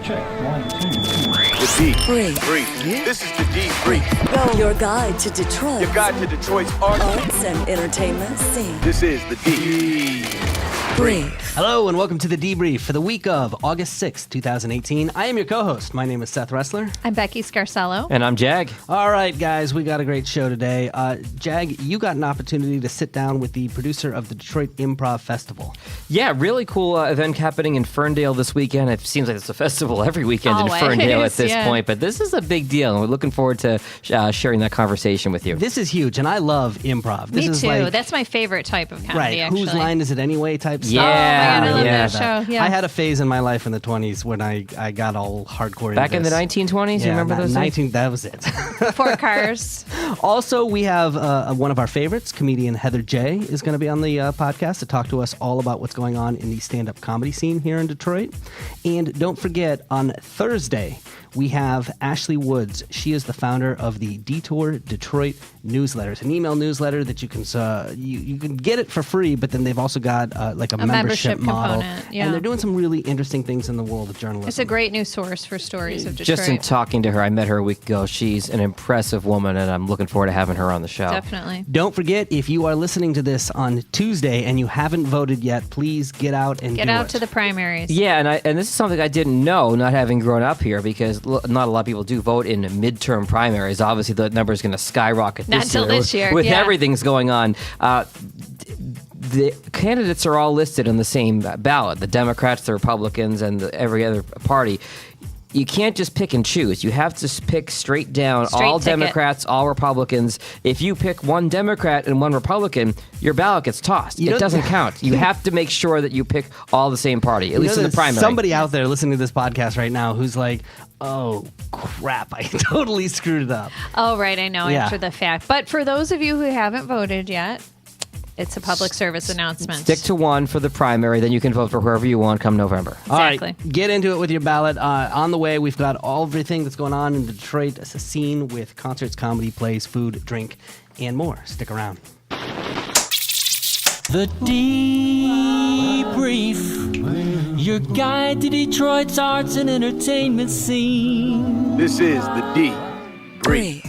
Check. 1, 2, 3. The D. Brief. This is the D Brief. Go. Your guide to Detroit. Your guide to Detroit's arts and entertainment scene. This is the D Brief. Hello and welcome to the Debrief for the week of August 6th, 2018. I am your co-host. My name is Seth Ressler. I'm Becky Scarcello. And I'm Jag. All right, guys, we got a great show today. Jag, you got an opportunity to sit down with the producer of the Detroit Improv Festival. Yeah, really cool event happening in Ferndale this weekend. It seems like it's a festival every weekend Always, in Ferndale at this yeah. point, but this is a big deal, and we're looking forward to sharing that conversation with you. This is huge, and I love improv. This Me is too. like, That's my favorite type of comedy, right, actually. whose line is it anyway type stuff. Yeah, Oh, my God, I love yeah. that show. Yeah. I had a phase in my life in the 20s when I got all hardcore Back in into the this. 1920s, you remember those days? That was it. Four Cars. Also, we have one of our favorites, comedian Heather J. is going to be on the podcast to talk to us all about what's going on in the stand-up comedy scene here in Detroit. And don't forget, on Thursday, we have Ashley Woods. She is the founder of the Detour Detroit newsletter. It's an email newsletter that you can you can get it for free, but then they've also got like a membership model. Component, yeah. And they're doing some really interesting things in the world of journalism. It's a great new source for stories of Detroit. Just in talking to her, I met her a week ago. She's an impressive woman, and I'm looking forward to having her on the show. Definitely. Don't forget, if you are listening to this on Tuesday and you haven't voted yet, please get out and Get out to the primaries. Yeah, and this is something I didn't know, not having grown up here, because not a lot of people do vote in midterm primaries. Obviously, the number is going to skyrocket Not until this year, with yeah. everything's going on. The candidates are all listed on the same ballot: the Democrats, the Republicans, and every other party. You can't just pick and choose. You have to pick straight down, Straight all ticket. Democrats, all Republicans. If you pick one Democrat and one Republican, your ballot gets tossed. You know- It doesn't count. You have to make sure that you pick all the same party, at least in the there's primary. Somebody out there listening to this podcast right now who's like, oh, crap, I totally screwed it up. Oh, right. I know Yeah. after the fact. But for those of you who haven't voted yet, it's a public service announcement. Stick to one for the primary, then you can vote for whoever you want come November. All Exactly. right, get into it with your ballot. On the way, we've got everything that's going on in Detroit. It's a scene with concerts, comedy, plays, food, drink, and more. Stick around. The Debrief. Your guide to Detroit's arts and entertainment scene. This is the D Brief.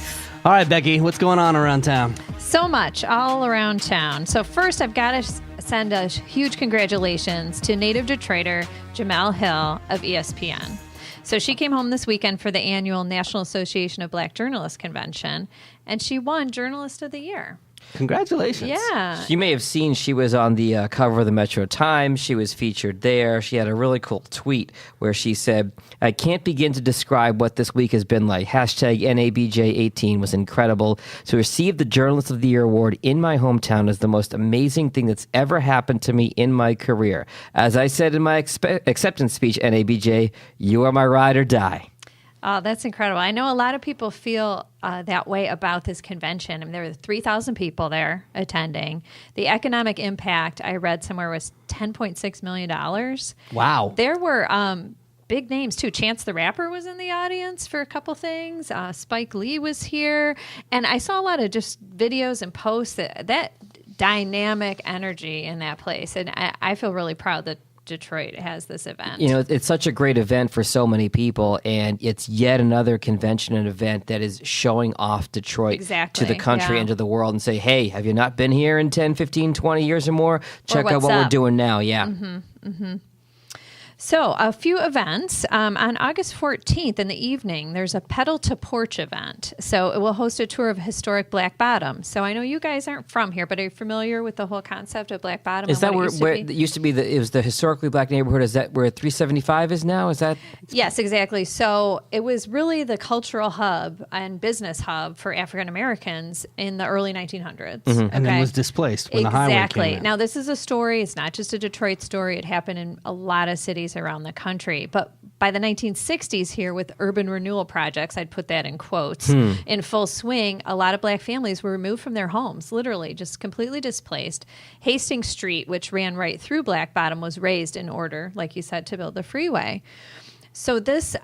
All right, Becky, what's going on around town? So much all around town. So first, I've got to send a huge congratulations to native Detroiter Jamel Hill of ESPN. So she came home this weekend for the annual National Association of Black Journalists Convention, and she won Journalist of the Year. Congratulations. Yeah. You may have seen she was on the cover of the Metro Times. She was featured there. She had a really cool tweet where she said, "I can't begin to describe what this week has been like. Hashtag NABJ18 was incredible. To receive the Journalist of the Year award in my hometown is the most amazing thing that's ever happened to me in my career. As I said in my acceptance speech, NABJ, you are my ride or die." Oh, that's incredible. I know a lot of people feel that way about this convention. I mean, there were 3,000 people there attending. The economic impact, I read somewhere, was $10.6 million. Wow. There were big names, too. Chance the Rapper was in the audience for a couple things. Spike Lee was here. And I saw a lot of just videos and posts that dynamic energy in that place. And I feel really proud that Detroit has this event. You know, it's such a great event for so many people, and it's yet another convention and event that is showing off Detroit Exactly, to the country yeah. and to the world and say, hey, have you not been here in 10, 15, 20 years or more? Check out what's what we're up? doing now. Yeah. So a few events. On August 14th in the evening, there's a Pedal to Porch event. So it will host a tour of historic Black Bottom. So I know you guys aren't from here, but are you familiar with the whole concept of Black Bottom? Is and that what where it it used to be? It was the historically black neighborhood. Is that where 375 is now? Is that? Yes, exactly. So it was really the cultural hub and business hub for African Americans in the early 1900s. And then was displaced when the highway Exactly. came in. Now, this is a story. It's not just a Detroit story. It happened in a lot of cities around the country. But by the 1960s here with urban renewal projects, I'd put that in quotes, in full swing, a lot of black families were removed from their homes, literally just completely displaced. Hastings Street, which ran right through Black Bottom, was raised in order, like you said, to build the freeway. So this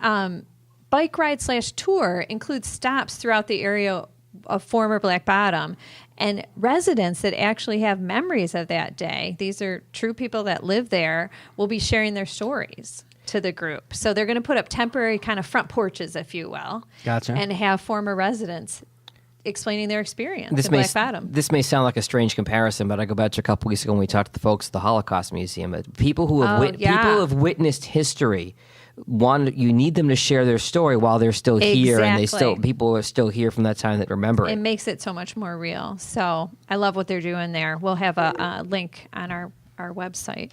bike ride / tour includes stops throughout the area of former Black Bottom, and residents that actually have memories of that day, these are true people that live there, will be sharing their stories. to the group. So they're going to put up temporary kind of front porches, if you will. Gotcha. And have former residents explaining their experience This in may, Black Bottom. this may sound like a strange comparison, but I go back to a couple weeks ago when we talked to the folks at the Holocaust Museum. People who have people who have witnessed history, you need them to share their story while they're still here, and people are still here from that time that remember it. It makes it so much more real. So I love what they're doing there. We'll have a link on our website.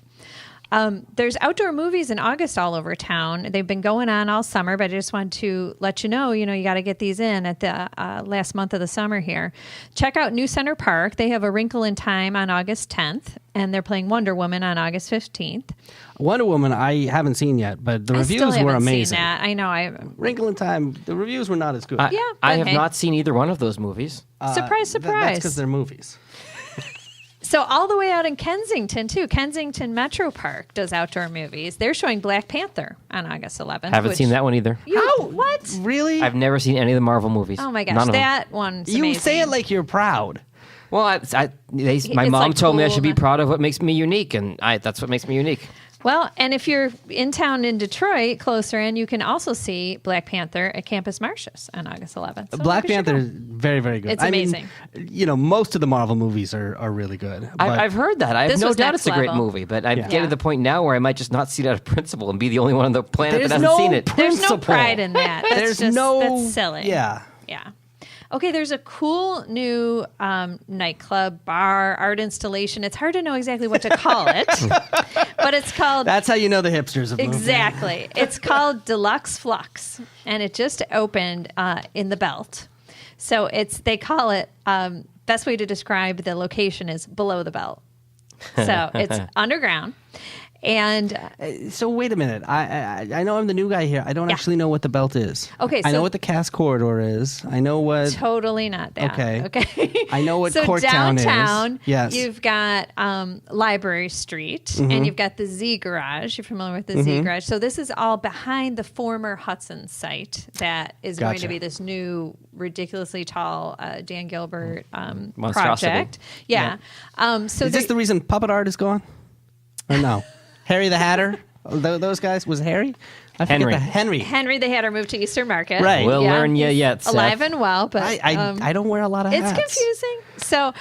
There's outdoor movies in August all over town. They've been going on all summer, but I just want to let you know, you got to get these in at the last month of the summer here. Check out New Center Park. They have A Wrinkle in Time on August 10th, and they're playing Wonder Woman on August 15th. Wonder Woman, I haven't seen yet, but the I reviews still haven't were amazing. Seen that. I know. Wrinkle in Time, the reviews were not as good. I have not seen either one of those movies. Surprise, surprise. That's because they're movies. So all the way out in Kensington, too. Kensington Metro Park does outdoor movies. They're showing Black Panther on August 11th. Haven't seen that one either. What? Really? I've never seen any of the Marvel movies. Oh, my gosh. None of them. That one's You amazing. say it like you're proud. Well, my It's mom like told me I cool should be to- proud of what makes me unique, and that's what makes me unique. Well, and if you're in town in Detroit, closer in, you can also see Black Panther at Campus Martius on August 11th. So Black maybe you should Panther go. is very, very good. It's I mean, amazing. Most of the Marvel movies are really good. but- I've heard that. I have This no was doubt next it's a great level. movie, but I'm Yeah. getting to the point now where I might just not see it out of principle and be the only one on the planet There's that hasn't no seen it. There's no principle. pride in that. That's that's silly. Yeah. Yeah. Okay, there's a cool new nightclub, bar, art installation. It's hard to know exactly what to call it, but it's called... That's how you know the hipsters have moved in. Exactly. It's called Deluxe Flux, and it just opened in the Belt. So they call it, best way to describe the location is below the Belt. So it's underground. And So wait a minute. I know I'm the new guy here. I don't actually know what the Belt is. Okay, I know so- what the Cass Corridor is. I know what... totally not that. Okay. I know what so Corktown is. downtown, Yes. you've got Library Street, Mm-hmm. and you've got the Z Garage. You're familiar with the Z Garage. So this is all behind the former Hudson site that is going to Gotcha. be this new, ridiculously tall Dan Gilbert Monstrosity. project. Yeah. So Is this the reason puppet art is gone? Or no? Harry the Hatter? Those guys? Was it Harry? I forget Henry. Henry. Henry the Hatter moved to Eastern Market. Right. We'll Yeah, learn you he's yet, Seth. alive and well, but I don't wear a lot of it's hats. confusing. So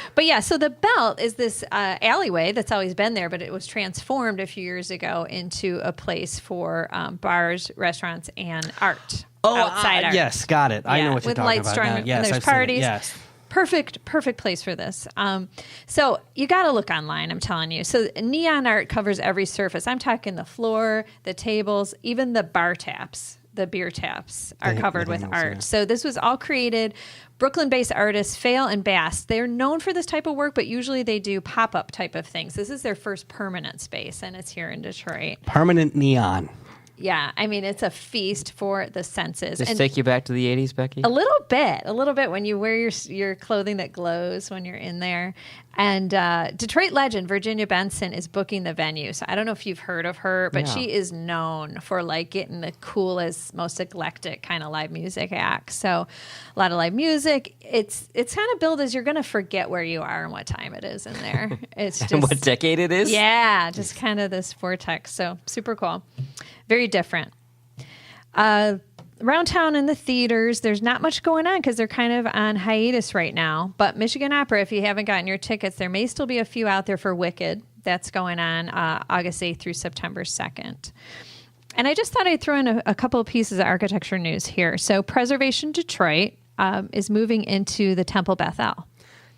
the Belt is this alleyway that's always been there, but it was transformed a few years ago into a place for bars, restaurants, and art. Outside art. Yes, got it. I Yeah, know what you're with talking lights about. strung, now. Yes, and there's I've seen it. parties. Yes. Perfect place for this. So you got to look online, I'm telling you. So neon art covers every surface. I'm talking the floor, the tables, even the bar taps, the beer taps are covered with art. yeah. So this was all created. Brooklyn-based artists Fail and Bass. They're known for this type of work, but usually they do pop-up type of things. This is their first permanent space, and it's here in Detroit. Permanent neon. Yeah, I mean, it's a feast for the senses. Just And take you back to the 80s, Becky? a little bit when you wear your clothing that glows when you're in there. And Detroit legend Virginia Benson is booking the venue. So I don't know if you've heard of her, but Yeah. she is known for like getting the coolest, most eclectic kind of live music acts. So a lot of live music. It's kind of billed as you're going to forget where you are and what time it is in there. It's just And what decade it is? yeah, just kind of this vortex. So super cool. Very different. Around town in the theaters, there's not much going on because they're kind of on hiatus right now. But Michigan Opera, if you haven't gotten your tickets, there may still be a few out there for Wicked. That's going on August 8th through September 2nd. And I just thought I'd throw in a couple of pieces of architecture news here. So Preservation Detroit is moving into the Temple Bethel.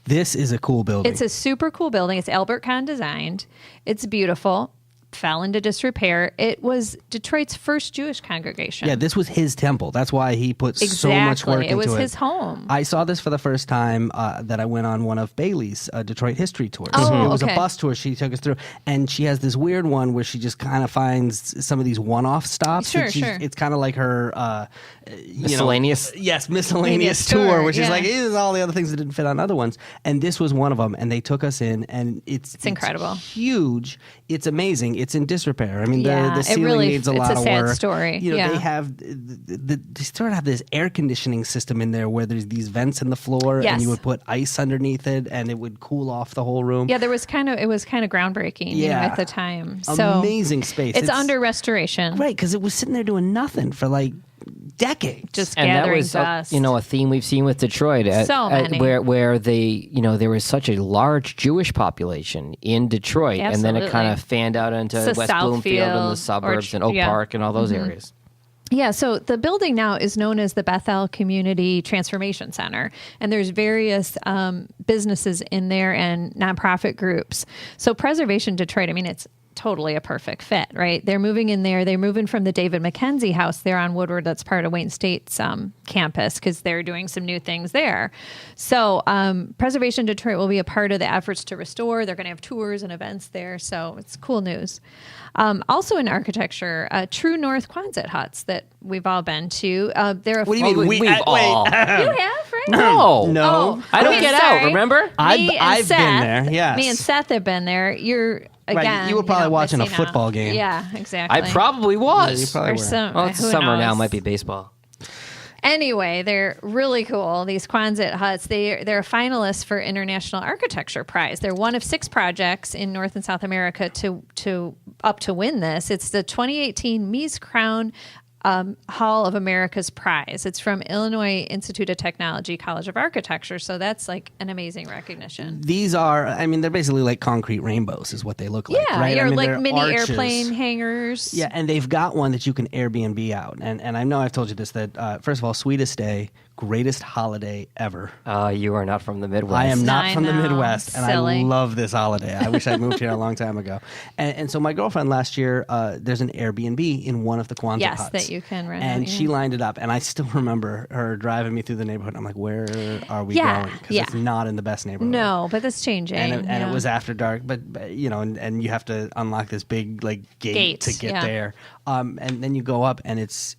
This is a cool building. It's a super cool building. It's Albert Kahn designed. It's beautiful. Fell into disrepair. It was Detroit's first Jewish congregation. Yeah, this was his temple. That's why he put so much work into it. It was his home. I saw this for the first time that I went on one of Bailey's Detroit history tours. Oh, it was okay. a bus tour she took us through, and she has this weird one where she just kind of finds some of these one-off stops. Sure, that sure. It's kind of like her Miscellaneous? miscellaneous Miscellaneous tour, tour, which is yeah. like here's all the other things that didn't fit on other ones, and this was one of them. And they took us in, and it's incredible. huge. It's amazing. it's in disrepair. I mean, Yeah, the it ceiling really- needs a it's lot a of sad work. story. You know, Yeah. they have they sort of have this air conditioning system in there where there's these vents in the floor, Yes. and you would put ice underneath it, and it would cool off the whole room. Yeah, it was kind of groundbreaking you know, Yeah. at the time. So Amazing space. It's under restoration. Right, because it was sitting there doing nothing for like decades. Just And that gathering was, dust. a theme we've seen with Detroit. So many. Where they, there was such a large Jewish population in Detroit, and then it Absolutely. kind of fanned out into So West Bloomfield and the Southfield, suburbs and Oak yeah. Park and all those areas. Yeah, so the building now is known as the Bethel Community Transformation Center, and there's various businesses in there and nonprofit groups. So Preservation Detroit, I mean, it's totally a perfect fit, right? They're moving in there. They're moving from the David McKenzie house there on Woodward that's part of Wayne State's campus because they're doing some new things there. So Preservation Detroit will be a part of the efforts to restore. They're going to have tours and events there, so it's cool news. Also in architecture, True North Quonset huts that we've all been to. They're a What do you mean? We've all. You have, right? No. No. Oh, I don't okay, get sorry. out, remember? Me and I've been Seth- there, yes. Me and Seth have been there. You're again. you were probably watching a missing out. football game. Yeah, exactly. I probably was. you probably Or were. some, Well, it's who summer now. knows? Might be baseball. Anyway, they're really cool. These Quonset huts. They're a finalist for International Architecture Prize. They're one of 6 projects in North and South America to win this. It's the 2018 Mies Crown Hall of America's Prize. It's from Illinois Institute of Technology, College of Architecture. So that's like an amazing recognition. These are, I mean, they're basically like concrete rainbows is what they look like, Yeah, right? you're I mean, like they're mini arches. airplane hangers. Yeah, and they've got one that you can Airbnb out. And I know I've told you this, that first of all, sweetest day, greatest holiday ever. You are not from the Midwest. I am not I from the know. Midwest, and Silly. I love this holiday. I wish I'd moved here a long time ago. And so my girlfriend last year, there's an Airbnb in one of the Quonset Yes, huts. that you can rent And out, yeah. she lined it up, and I still remember her driving me through the neighborhood. I'm like, where are we Yeah, going? Because yeah. it's not in the best neighborhood. No, but that's changing. And yeah. it was after dark, but and you have to unlock this big like gate to get yeah. there. And then you go up, and it's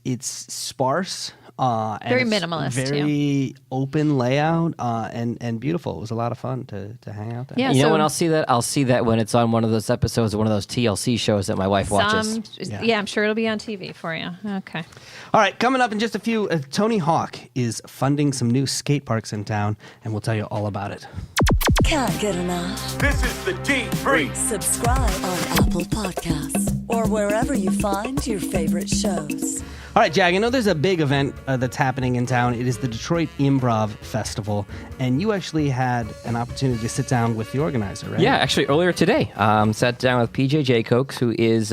sparse. And Very it's minimalist, very open layout, and beautiful. It was a lot of fun to hang out there. Yeah, You know so- when I'll see that? I'll see that when it's on one of those episodes of one of those TLC shows that my wife watches. Yeah, I'm sure it'll be on TV for you. Okay. All right, coming up in just a few, Tony Hawk is funding some new skate parks in town, and we'll tell you all about it. Can't get enough. This is the D3. Subscribe on Apple Podcasts or wherever you find your favorite shows. All right, Jag, I know there's a big event that's happening in town. It is the Detroit Improv Festival, and you actually had an opportunity to sit down with the organizer, right? Yeah, actually earlier today, sat down with PJ Jaycokes, who is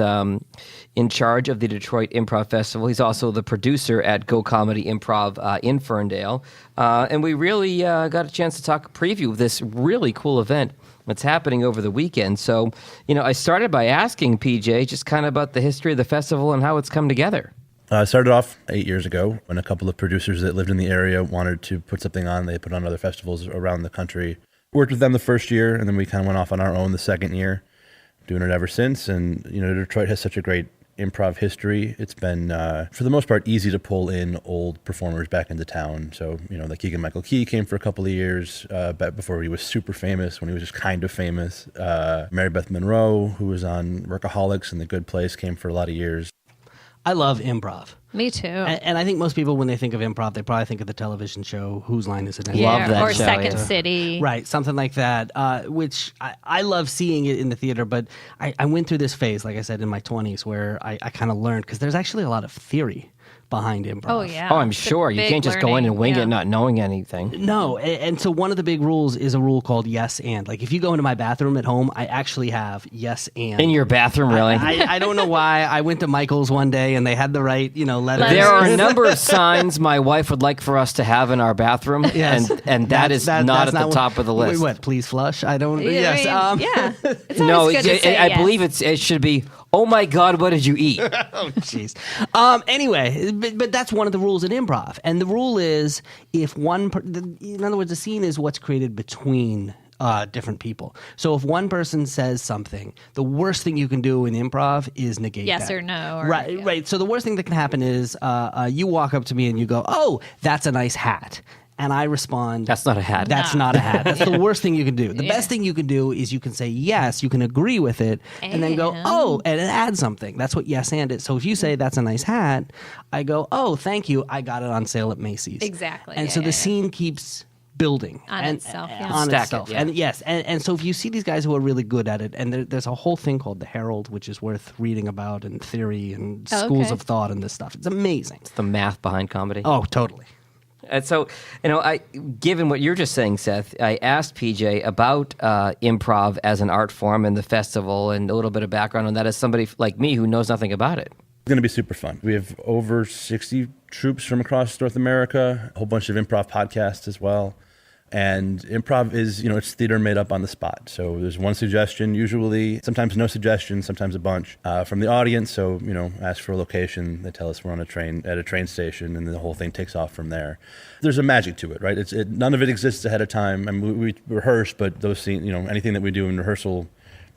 in charge of the Detroit Improv Festival. He's also the producer at Go Comedy Improv in Ferndale. And we really got a chance to talk a preview of this really cool event that's happening over the weekend. So, I started by asking PJ just kind of about the history of the festival and how it's come together. I started off 8 years ago when a couple of producers that lived in the area wanted to put something on. They put on other festivals around the country. Worked with them the first year, and then we kind of went off on our own the second year. Doing it ever since. And, Detroit has such a great improv history. It's been, for the most part, easy to pull in old performers back into town. So, like Keegan-Michael Key came for a couple of years back before he was super famous, when he was just kind of famous. Mary Beth Monroe, who was on Workaholics and The Good Place, came for a lot of years. I love improv. Me too. And I think most people, when they think of improv, they probably think of the television show Whose Line Is It Anyway? Love that or show, Second yeah. City. Right, something like that, which I love seeing it in the theater, but I went through this phase, like I said, in my 20s, where I kind of learned, because there's actually a lot of theory behind improv. Oh, yeah. Oh, I'm It's a sure. You big can't just go in and wing learning, it not knowing anything. No, and so one of the big rules is a rule called yes and. Like if you go into my bathroom at home, I actually have yes and. In your bathroom, really? I don't know why. I went to Michael's one day and they had the right, letters. There are a number of signs my wife would like for us to have in our bathroom, Yes. and that is not that's at the what- top of the Wait, list. what? Please flush. I don't. Yeah, Yes. I mean, yeah. It's No, always good to say I yes. believe it should be, oh my God, what did you eat? Oh, jeez. Anyway, but that's one of the rules in improv, and the rule is if in other words, the scene is what's created between different people. So if one person says something, the worst thing you can do in improv is negate Yes that. or no, or- right. So the worst thing that can happen is you walk up to me and you go, "Oh, that's a nice hat." and I respond, That's not a hat. That's not a hat. That's the worst thing you can do. The best thing you can do is you can say yes, you can agree with it, and then go, oh, and add something. That's what yes and is. So if you say that's a nice hat, I go, oh, thank you. I got it on sale at Macy's. Exactly. And so the scene keeps building on itself. On Stack itself. it, yeah. And yes, and so if you see these guys who are really good at it, and there's a whole thing called the Herald, which is worth reading about, and theory and schools of thought and this stuff. It's amazing. It's the math behind comedy. Oh, totally. And so, given what you're just saying, Seth, I asked PJ about improv as an art form and the festival and a little bit of background on that as somebody like me who knows nothing about it. It's going to be super fun. We have over 60 troops from across North America, a whole bunch of improv podcasts as well. And improv is, it's theater made up on the spot. So there's one suggestion, usually, sometimes no suggestion, sometimes a bunch from the audience. So, ask for a location. They tell us we're on at a train station, and the whole thing takes off from there. There's a magic to it, right? None of it exists ahead of time. I mean, we rehearse, but those scenes, anything that we do in rehearsal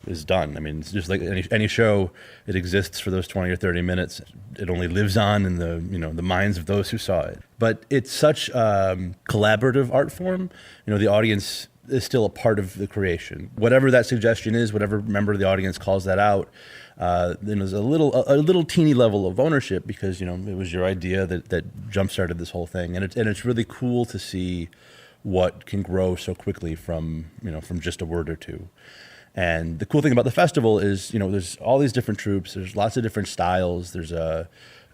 is done. I mean, it's just like any show. It exists for those 20 or 30 minutes. It only lives on in the minds of those who saw it. But it's such a collaborative art form. The audience is still a part of the creation. Whatever that suggestion is, whatever member of the audience calls that out, then there's a little teeny level of ownership because it was your idea that jump started this whole thing, and it's really cool to see what can grow so quickly from just a word or two. And the cool thing about the festival is, there's all these different troupes. There's lots of different styles. There's a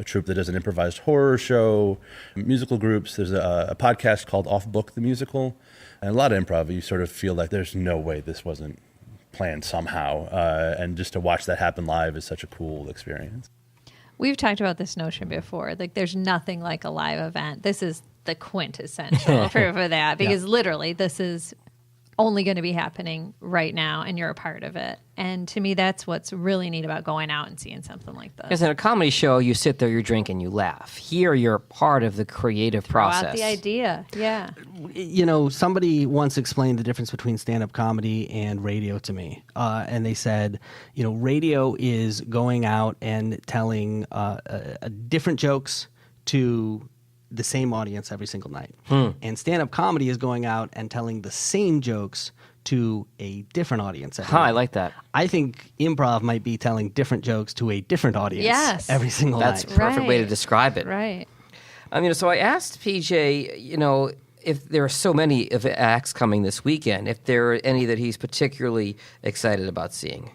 troupe that does an improvised horror show, musical groups. There's a podcast called Off Book the Musical. And a lot of improv, you sort of feel like there's no way this wasn't planned somehow. And just to watch that happen live is such a cool experience. We've talked about this notion before. Like, there's nothing like a live event. This is the quintessential for that because literally this is only going to be happening right now, and you're a part of it. And to me, that's what's really neat about going out and seeing something like this. Because in a comedy show, you sit there, you drink, and you laugh. Here, you're part of the creative process. Out the idea, yeah. Somebody once explained the difference between stand-up comedy and radio to me, and they said, radio is going out and telling different jokes to the same audience every single night. And stand-up comedy is going out and telling the same jokes to a different audience every night. I like that. I think improv might be telling different jokes to a different audience every single That's night. a perfect way to describe it. Right. So I asked PJ, if there are so many of acts coming this weekend, if there are any that he's particularly excited about seeing.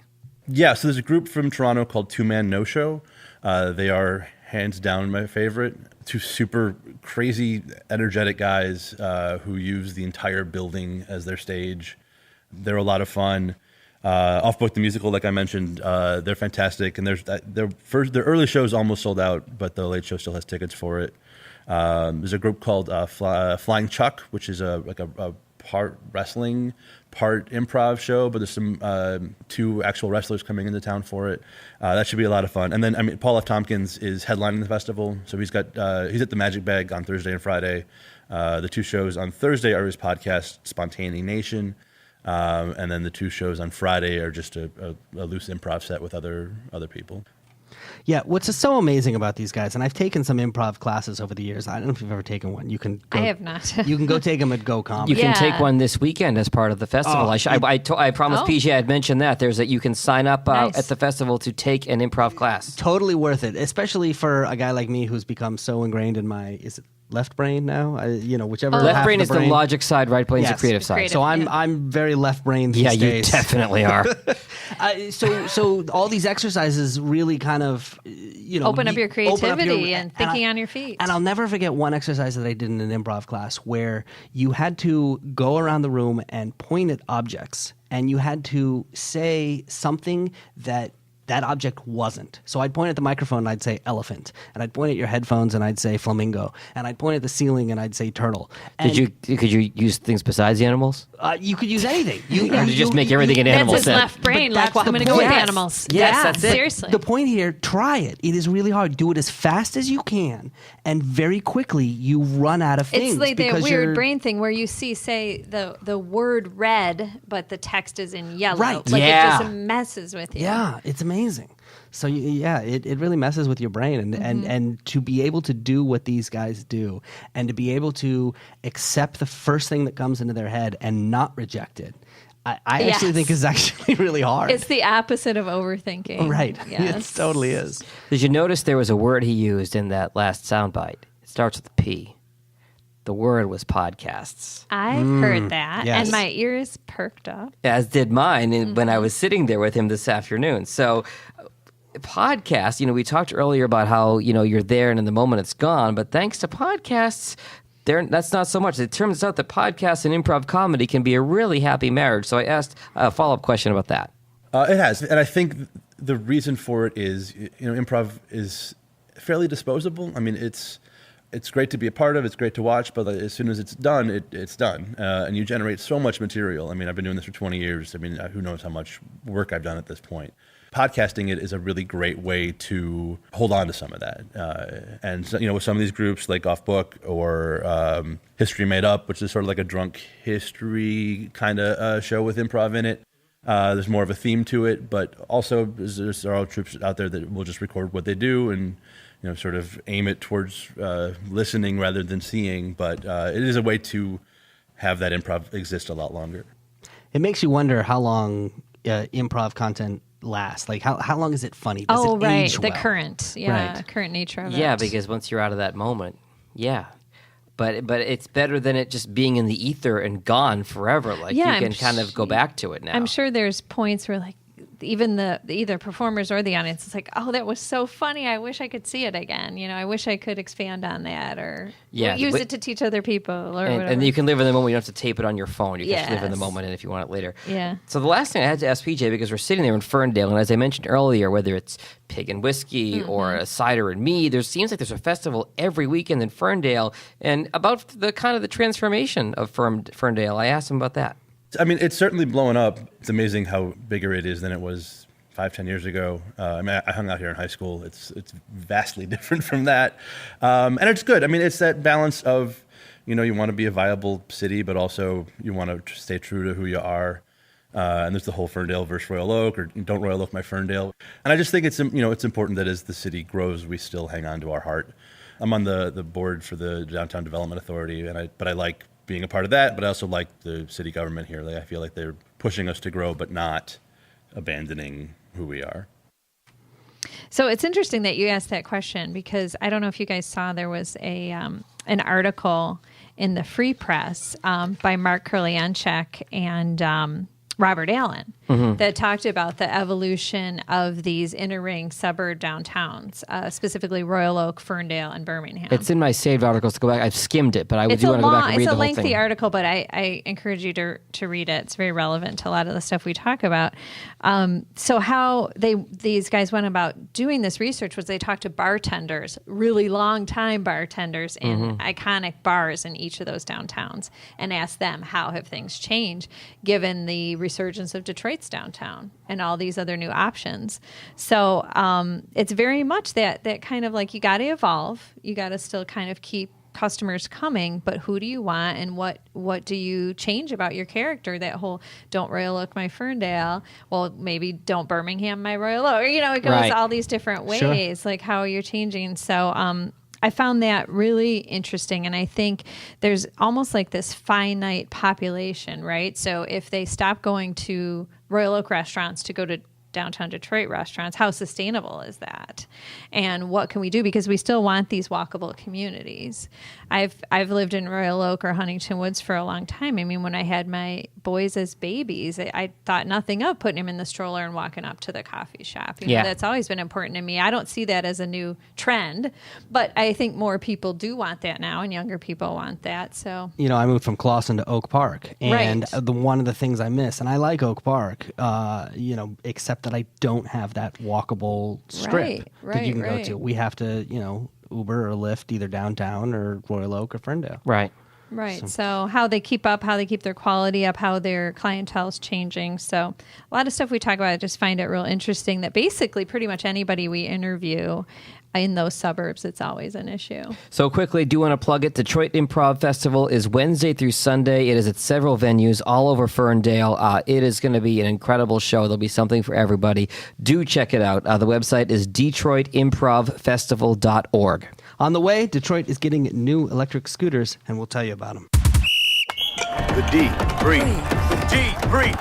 Yeah, so there's a group from Toronto called Two Man No Show. They are hands down my favorite. Two super crazy, energetic guys who use the entire building as their stage. They're a lot of fun. Off Book the Musical, like I mentioned, they're fantastic. And their early show's almost sold out, but the late show still has tickets for it. There's a group called Flying Chuck, which is a part wrestling, part improv show, but there's some two actual wrestlers coming into town for it. That should be a lot of fun. And then, Paul F. Tompkins is headlining the festival, so he's at the Magic Bag on Thursday and Friday. The two shows on Thursday are his podcast, Spontaneity Nation, and then the two shows on Friday are just a loose improv set with other people. Yeah, what's so amazing about these guys, and I've taken some improv classes over the years. I don't know if you've ever taken one. You can go, I have not. You can go take them at Go Comedy. You can take one this weekend as part of the festival. I promised PJ I'd mention that. You can sign up at the festival to take an improv class. Totally worth it, especially for a guy like me who's become so ingrained in my left brain now. Whichever. Left brain is the logic side, right brain is the creative side. So I'm very left brained these days. Yeah, you definitely are. So all these exercises really kind of open up your creativity and thinking on your feet. And I'll never forget one exercise that I did in an improv class where you had to go around the room and point at objects, and you had to say something that object wasn't. So I'd point at the microphone and I'd say elephant, and I'd point at your headphones and I'd say flamingo, and I'd point at the ceiling and I'd say turtle. And could you use things besides the animals? You could use anything. Or did you just make everything an animal? That's his left brain. I'm going to go with animals. Yes, that's it. Seriously. The point here, try it. It is really hard. Do it as fast as you can, and very quickly you run out of things. It's like the weird brain thing where you see, say, the word red, but the text is in yellow. Right. Like it just messes with you. Yeah, it's amazing. So yeah, it really messes with your brain, and to be able to do what these guys do, and to be able to accept the first thing that comes into their head and not reject it, I actually think is actually really hard. It's the opposite of overthinking. Right. Yes. It totally is. Did you notice there was a word he used in that last soundbite? It starts with a P. The word was podcasts. I've heard that, yes. and my ears perked up. As did mine when I was sitting there with him this afternoon. So, podcasts, we talked earlier about how, you're there and in the moment it's gone. But thanks to podcasts, that's not so much. It turns out that podcasts and improv comedy can be a really happy marriage. So I asked a follow-up question about that. It has. And I think the reason for it is, improv is fairly disposable. I mean, it's great to be a part of, it's great to watch, but as soon as it's done, it's done. And you generate so much material. I mean, I've been doing this for 20 years. I mean, who knows how much work I've done at this point. Podcasting it is a really great way to hold on to some of that. And so, with some of these groups like Off Book or History Made Up, which is sort of like a drunk history kind of show with improv in it, there's more of a theme to it, but also there are troops out there that will just record what they do and sort of aim it towards listening rather than seeing. But it is a way to have that improv exist a lot longer. It makes you wonder how long improv content lasts. Like how long is it funny? Does it right. age The well? current nature of it. Yeah, because once you're out of that moment, yeah. But it's better than it just being in the ether and gone forever. Like you can kind of go back to it now. I'm sure there's points where even the either performers or the audience is like, oh, that was so funny. I wish I could see it again. I wish I could expand on that or use it to teach other people or whatever. And you can live in the moment. You don't have to tape it on your phone. You can just live in the moment and if you want it later. Yeah. So the last thing I had to ask PJ, because we're sitting there in Ferndale, and as I mentioned earlier, whether it's pig and whiskey or a cider and mead, there seems like there's a festival every weekend in Ferndale. And about the kind of the transformation of Ferndale, I asked him about that. I mean, it's certainly blowing up. It's amazing how bigger it is than it was 5-10 years ago. I mean, I hung out here in high school. It's vastly different from that. And it's good. I mean, it's that balance of, you want to be a viable city, but also you want to stay true to who you are. And there's the whole Ferndale versus Royal Oak, or don't Royal Oak my Ferndale. And I just think it's important that as the city grows, we still hang on to our heart. I'm on the board for the Downtown Development Authority, but I like being a part of that, but I also like the city government here. I feel like they're pushing us to grow, but not abandoning who we are. So it's interesting that you asked that question because I don't know if you guys saw there was an article in the Free Press by Mark Kurlianchek and Robert Allen that talked about the evolution of these inner ring suburb downtowns, specifically Royal Oak, Ferndale, and Birmingham. It's in my saved articles to go back. I've skimmed it, but I do want to go back and read the whole thing. It's a lengthy article, but I encourage you to read it. It's very relevant to a lot of the stuff we talk about. So how these guys went about doing this research was they talked to bartenders, really long-time bartenders in iconic bars in each of those downtowns, and asked them how have things changed given the resurgence of Detroit's downtown and all these other new options. So it's very much that kind of like you got to evolve. You got to still kind of keep customers coming, but who do you want and what do you change about your character? That whole don't Royal Oak my Ferndale. Well, maybe don't Birmingham my Royal Oak. It goes all these different ways, like how you're changing. So I found that really interesting, and I think there's almost like this finite population, right? So if they stop going to Royal Oak restaurants to go to downtown Detroit restaurants, how sustainable is that? And what can we do? Because we still want these walkable communities. I've lived in Royal Oak or Huntington Woods for a long time. I mean, when I had my boys as babies, I thought nothing of putting them in the stroller and walking up to the coffee shop. That's always been important to me. I don't see that as a new trend, but I think more people do want that now, and younger people want that. So I moved from Clawson to Oak Park, and one of the things I miss, and I like Oak Park, except that I don't have that walkable strip that you can go to. We have to, Uber or Lyft either downtown or Royal Oak or Ferndale. Right. So how they keep their quality up, how their clientele is changing. So a lot of stuff we talk about, I just find it real interesting that basically pretty much anybody we interview in those suburbs, it's always an issue. So quickly, do want to plug it. Detroit Improv Festival is Wednesday through Sunday. It is at several venues all over Ferndale. It is going to be an incredible show. There'll be something for everybody. Do check it out. The website is DetroitImprovFestival.org. On the way, Detroit is getting new electric scooters, and we'll tell you about them. The D. Breathe. The D. Breathe.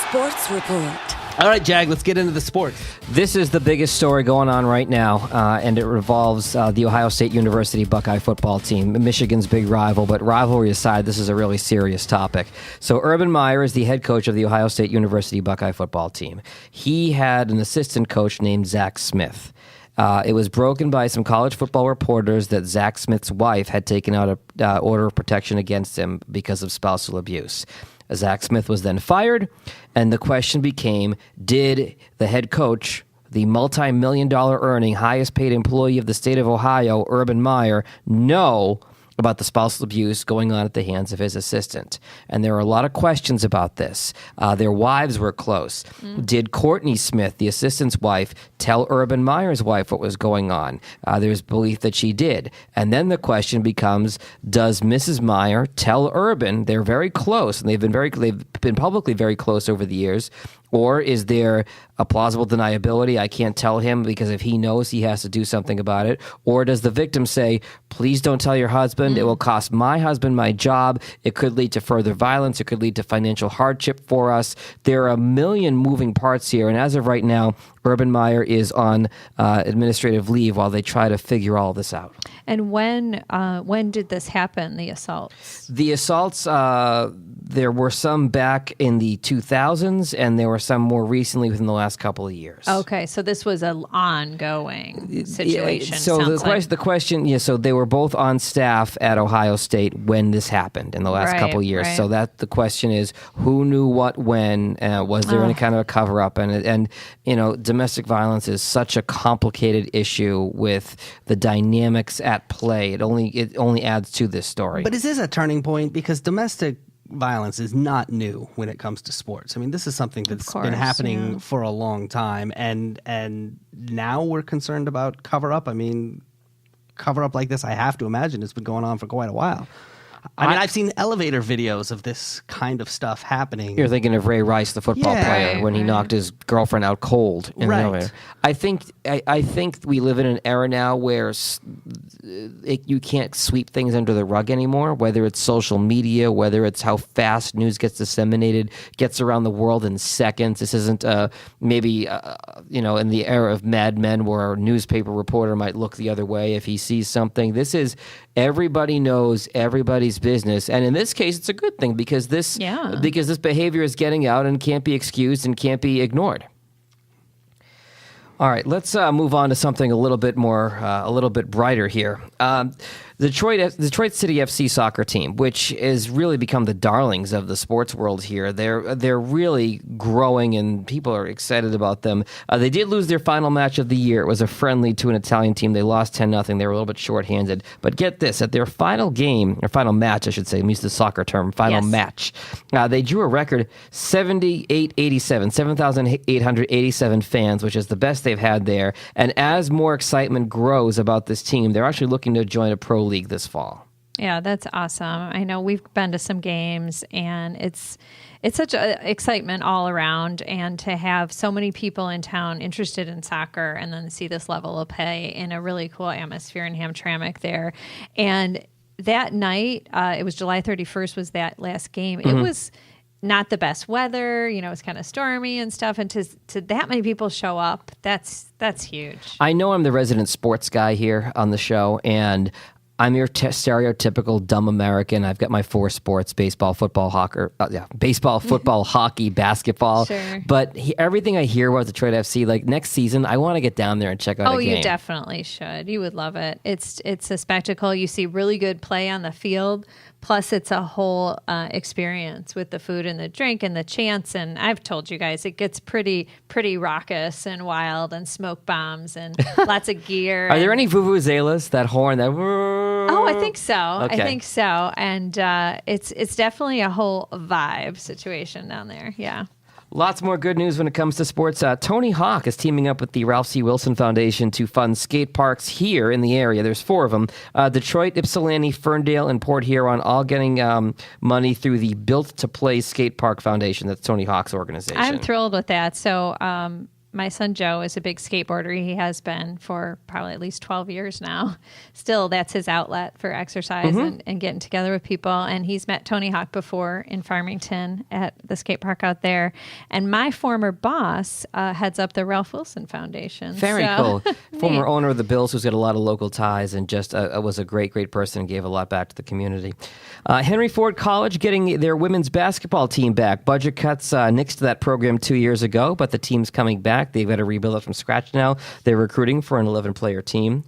Sports Report. All right, Jag, let's get into the sports. This is the biggest story going on right now, and it revolves the Ohio State University Buckeye football team, Michigan's big rival. But rivalry aside, this is a really serious topic. So Urban Meyer is the head coach of the Ohio State University Buckeye football team. He had an assistant coach named Zach Smith. It was broken by some college football reporters that Zach Smith's wife had taken out an order of protection against him because of spousal abuse. Zach Smith was then fired, and the question became, did the head coach, the multi-million-dollar earning, highest-paid employee of the state of Ohio, Urban Meyer, know about the spousal abuse going on at the hands of his assistant? And there are a lot of questions about this. Their wives were close. Did Courtney Smith, the assistant's wife, tell Urban Meyer's wife what was going on? There's belief that she did. And then the question becomes, does Mrs. Meyer tell Urban? They're very close, and they've been publicly very close over the years. Or is there a plausible deniability? I can't tell him because if he knows, he has to do something about it. Or does the victim say, please don't tell your husband. It will cost my husband my job. It could lead to further violence. It could lead to financial hardship for us. There are a million moving parts here. And as of right now, Urban Meyer is on administrative leave while they try to figure all this out. And when did this happen, the assaults? The assaults, there were some back in the 2000s, and there were some more recently within the last couple of years. Okay, so this was an ongoing situation. So the question, so they were both on staff at Ohio State when this happened in the last couple of years. Right. So that the question is, who knew what when? Was there any kind of a cover-up? And domestic violence is such a complicated issue with the dynamics at play. It only adds to this story. But is this a turning point? Because domestic violence is not new when it comes to sports. I mean, this is something that's been happening for a long time, and now we're concerned about cover-up. I mean, cover-up like this, I have to imagine it's been going on for quite a while. I mean, I've seen elevator videos of this kind of stuff happening. You're thinking of Ray Rice, the football player, when he knocked his girlfriend out cold in the elevator. I think we live in an era now where you can't sweep things under the rug anymore, whether it's social media, whether it's how fast news gets disseminated, gets around the world in seconds. This isn't maybe in the era of Mad Men where a newspaper reporter might look the other way if he sees something. This is everybody knows everybody's business, and in this case, it's a good thing because this behavior is getting out and can't be excused and can't be ignored. All right, let's move on to something a little bit brighter here. Detroit City FC soccer team, which has really become the darlings of the sports world here. They're really growing, and people are excited about them. They did lose their final match of the year. It was a friendly to an Italian team. They lost 10-0. They were a little bit shorthanded. But get this, at their final game, or final match, I should say, I'm using the soccer term, match, they drew a record 7,887 fans, which is the best they've had there. And as more excitement grows about this team, they're actually looking to join a pro league this fall. Yeah, that's awesome. I know we've been to some games, and it's such a excitement all around, and to have so many people in town interested in soccer and then see this level of play in a really cool atmosphere in Hamtramck there. And that night, it was July 31st was that last game. It was not the best weather, it was kind of stormy and stuff, and to that many people show up, that's huge. I know I'm the resident sports guy here on the show, and I'm your stereotypical dumb American. I've got my 4 sports: baseball, football, hockey, basketball. Sure. But everything I hear about Detroit FC, like next season, I want to get down there and check out a game. You definitely should. You would love it. It's a spectacle. You see really good play on the field. Plus, it's a whole experience with the food and the drink and the chants. And I've told you guys, it gets pretty raucous and wild, and smoke bombs and lots of gear. Are there any vuvuzelas? That horn, that. Oh, I think so. Okay. I think so. And it's definitely a whole vibe situation down there. Yeah. Lots more good news when it comes to sports. Tony Hawk is teaming up with the Ralph C. Wilson Foundation to fund skate parks here in the area. There's 4 of them. Detroit, Ypsilanti, Ferndale, and Port Huron all getting money through the Built to Play Skate Park Foundation. That's Tony Hawk's organization. I'm thrilled with that. So my son Joe is a big skateboarder. He has been for probably at least 12 years now. Still, that's his outlet for exercise and getting together with people. And he's met Tony Hawk before in Farmington at the skate park out there. And my former boss heads up the Ralph Wilson Foundation. Very cool. Former owner of the Bills, who's got a lot of local ties and just was a great person and gave a lot back to the community. Henry Ford College getting their women's basketball team back. Budget cuts nixed that program 2 years ago, but the team's coming back. They've got to rebuild it from scratch now. They're recruiting for an 11-player team.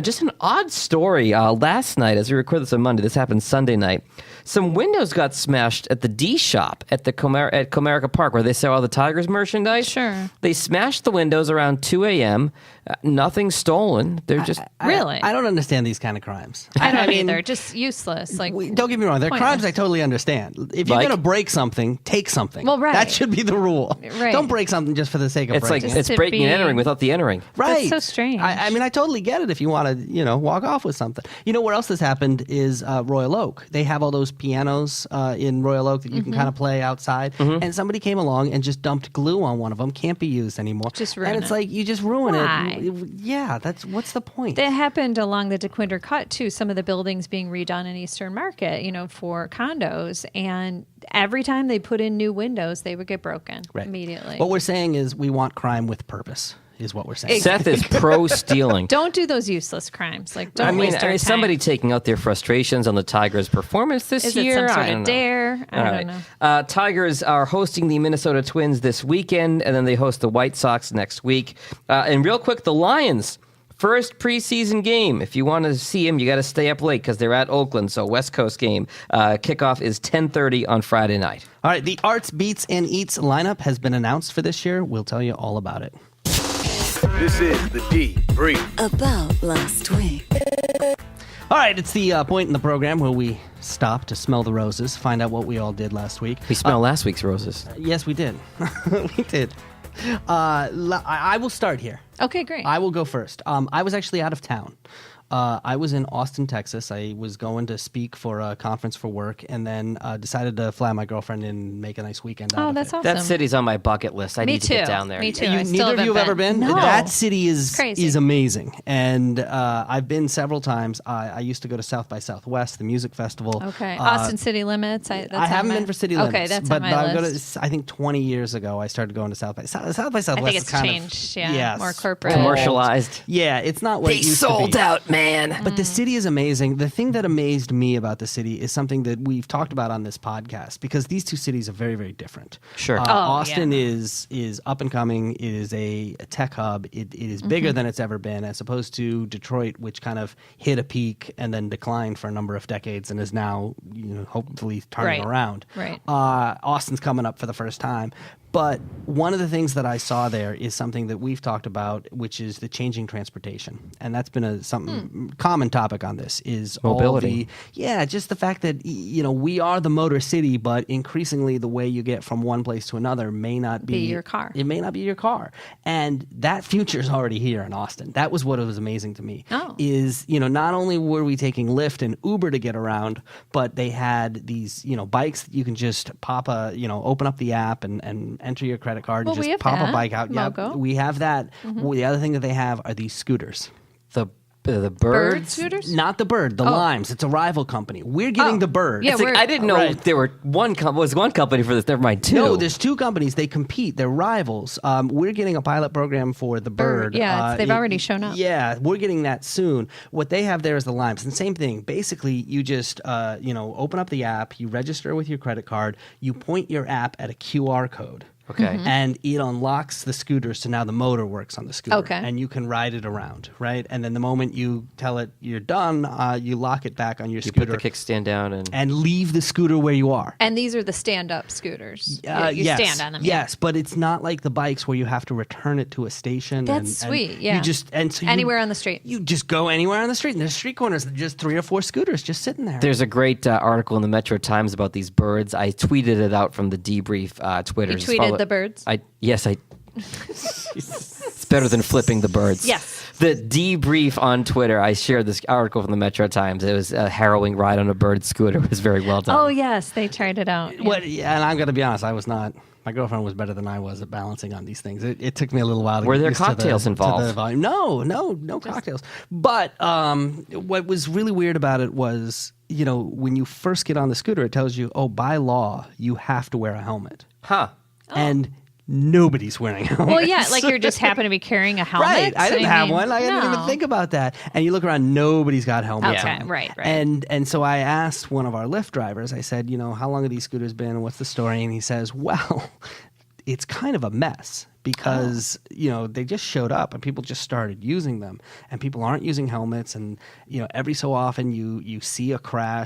Just an odd story. Last night, as we record this on Monday, this happened Sunday night. Some windows got smashed at the D shop at Comerica Park, where they sell all the Tigers merchandise. Sure. They smashed the windows around 2 a.m. Nothing stolen. They're just Really? I don't understand these kind of crimes. I don't either. Just useless. Like, Don't get me wrong. They're pointless. crimes I totally understand. If you're Like? going to break something, take something. Well, right. That should be the rule. Right. Don't break something just for the sake of it's like breaking it's to breaking and be- entering without the entering. Right. so strange. I mean, I totally get it if you want to, walk off with something. You know where else this happened is Royal Oak. They have all those pianos in Royal Oak that you can kind of play outside. And somebody came along and just dumped glue on one of them. Can't be used anymore. Just ruin And it's it. like, you just ruin Why? it. Yeah, what's the point? That happened along the DeQuinder Cut, too. Some of the buildings being redone in Eastern Market, for condos. And every time they put in new windows, they would get broken immediately. What we're saying is we want crime with purpose, is what we're saying. Seth is pro stealing. Don't do those useless crimes. Like, don't waste our time. Somebody taking out their frustrations on the Tigers' performance this Is year. it some I sort don't of know. dare? I All don't right. know. Tigers are hosting the Minnesota Twins this weekend, and then they host the White Sox next week. And real quick, the Lions. First preseason game. If you want to see them, you got to stay up late because they're at Oakland. So West Coast game. Kickoff is 10:30 on Friday night. All right, the Arts, Beats, and Eats lineup has been announced for this year. We'll tell you all about it. This is the Debrief. About last week. All right, it's the point in the program where we stop to smell the roses, find out what we all did last week. We smelled last week's roses. Yes, we did. We did. I will start here. Okay, great. I will go first. I was actually out of town. I was in Austin, Texas. I was going to speak for a conference for work, and then decided to fly my girlfriend in and make a nice weekend out Oh, of that's it. awesome. That city's on my bucket list. I Me need to get too. down there. Me too. I still Neither of haven't you have ever been? No. That city is Crazy. amazing. And I've been several times. I used to go to South by Southwest, the music festival. Okay. Austin City Limits. That's I haven't on my- been for City Limits. Okay, that's but on my I list. I think 20 years ago, I started going to South by Southwest. I think is it's kind changed. of, Yeah, more corporate. Commercialized. Yeah, it's not what They it used sold to be. out, man. But the city is amazing. The thing that amazed me about the city is something that we've talked about on this podcast, because these two cities are very, very different. Sure. Austin yeah. is up and coming. It is a tech hub. It is bigger than it's ever been, as opposed to Detroit, which kind of hit a peak and then declined for a number of decades and is now, hopefully turning Right. around. Right. Austin's coming up for the first time. But one of the things that I saw there is something that we've talked about, which is the changing transportation, and that's been something common topic on this is Mobility. just the fact that we are the motor city, but increasingly the way you get from one place to another may not be your car. It may not be your car, and that future is already here in Austin. That was what was amazing to me. Oh. Is not only were we taking Lyft and Uber to get around, but they had these bikes that you can just pop open up the app and enter your credit card Well, and we just have pop that a bike out. logo. Yeah, we have that. The other thing that they have are these scooters. The Bird birds. scooters? Not the Bird, the Limes. It's a rival company. We're getting the Bird. Yeah, It's like, we're- I didn't know Right. there were was one company for this. Never mind, two. No, there's two companies. They compete. They're rivals. We're getting a pilot program for the Bird. Yeah, they've already shown up. Yeah, we're getting that soon. What they have there is the Limes. And same thing. Basically, you just open up the app, you register with your credit card, you point your app at a QR code. Okay. And it unlocks the scooter, so now the motor works on the scooter. Okay. And you can ride it around, right? And then the moment you tell it you're done, you lock it back on your You scooter put the kickstand down and leave the scooter where you are. And these are the stand-up scooters. You Yes, stand on them. yeah. Yes, but it's not like the bikes where you have to return it to a station. That's sweet, yeah. You just Anywhere on the street. You just go anywhere on the street, and there's street corners. Just 3 or 4 scooters just sitting there. there's a great article in the Metro Times about these birds. I tweeted it out from the debrief Twitter. You Just tweeted follow Did the birds? Yes. It's better than flipping the birds. Yes. The debrief on Twitter, I shared this article from the Metro Times. It was a harrowing ride on a bird scooter. It was very well done. Oh, yes. They tried it out. Yeah. And I'm going to be honest, I was not. My girlfriend was better than I was at balancing on these things. It took me a little while to Were get there used to cocktails involved? to the volume. No cocktails. But what was really weird about it was, when you first get on the scooter, it tells you, by law, you have to wear a helmet. Huh. And nobody's wearing helmets. Well, yeah, like you just happen to be carrying a helmet. Right. I didn't have mean, one. I didn't even think about that. And you look around, nobody's got helmets Okay, on. right. And so I asked one of our Lyft drivers, I said, how long have these scooters been? What's the story? And he says, well, it's kind of a mess because, they just showed up and people just started using them and people aren't using helmets. And, every so often you see a car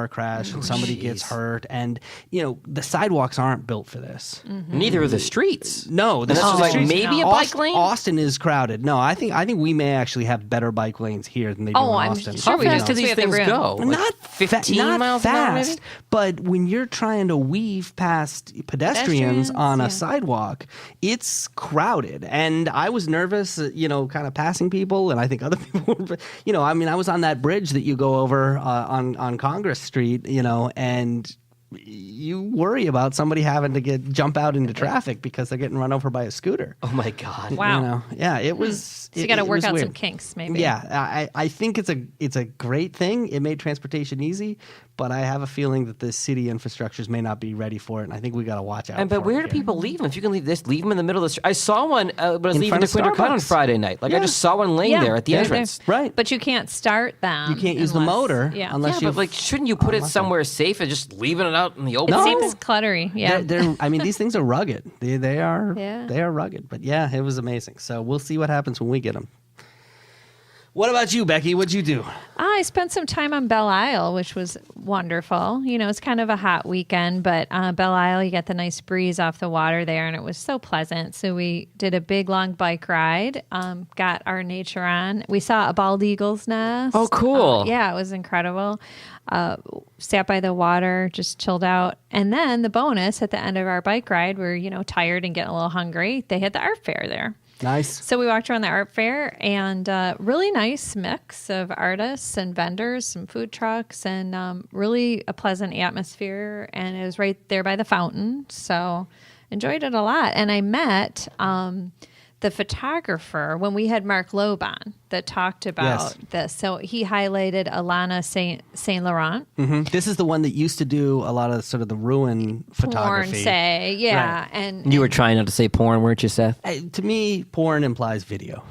crash and somebody gets hurt. And, the sidewalks aren't built for this. Mm-hmm. Neither are the streets. No, This is like maybe a bike lane? Austin is crowded. No, I think we may actually have better bike lanes here than they do in I'm Austin. sure How we fast do. do these We have the things room. go? Like Not 15 not miles an hour, fast, maybe? but when you're trying to weave past pedestrians on a sidewalk, it's crowded. And I was nervous, kind of passing people, and I think other people were, I was on that bridge that you go over on Congress Street, and you worry about somebody having to jump out into traffic because they're getting run over by a scooter. Oh, my God. Wow. Yeah, it was. So you got to work out weird. some kinks, maybe. Yeah, I think it's a great thing. It made transportation easy, but I have a feeling that the city infrastructures may not be ready for it, and I think we got to watch out. But where do people leave them? If you can leave them in the middle of the street. I saw one, but I was In leaving front to of Quinter Cut on Starbucks. Friday night. I just saw one laying there at the entrance. Right. But you can't start them. You can't use the motor Yeah. unless Yeah, you. but shouldn't you put it somewhere safe and just leaving it out in the open? It No. seems cluttery. Yeah. These things are rugged. They are. Yeah. They are rugged. But yeah, it was amazing. So we'll see what happens when we get them. What about you, Becky? What'd you do? I spent some time on Belle Isle, which was wonderful. It's kind of a hot weekend, but Belle Isle, you get the nice breeze off the water there, and it was so pleasant. So we did a big, long bike ride, got our nature on. We saw a bald eagle's nest. Oh, cool. Yeah, it was incredible. Sat by the water, just chilled out. And then the bonus at the end of our bike ride, we're, tired and getting a little hungry. They had the art fair there. Nice. So we walked around the art fair and really nice mix of artists and vendors, some food trucks, and really a pleasant atmosphere. And it was right there by the fountain. So enjoyed it a lot. And I met the photographer when we had Mark Loeb on that talked about this. So he highlighted Alana Saint Laurent. Mm-hmm. This is the one that used to do a lot of sort of the ruin photography. Porn, yeah. Right. And You were trying not to say porn, weren't you, Seth? To me, porn implies video.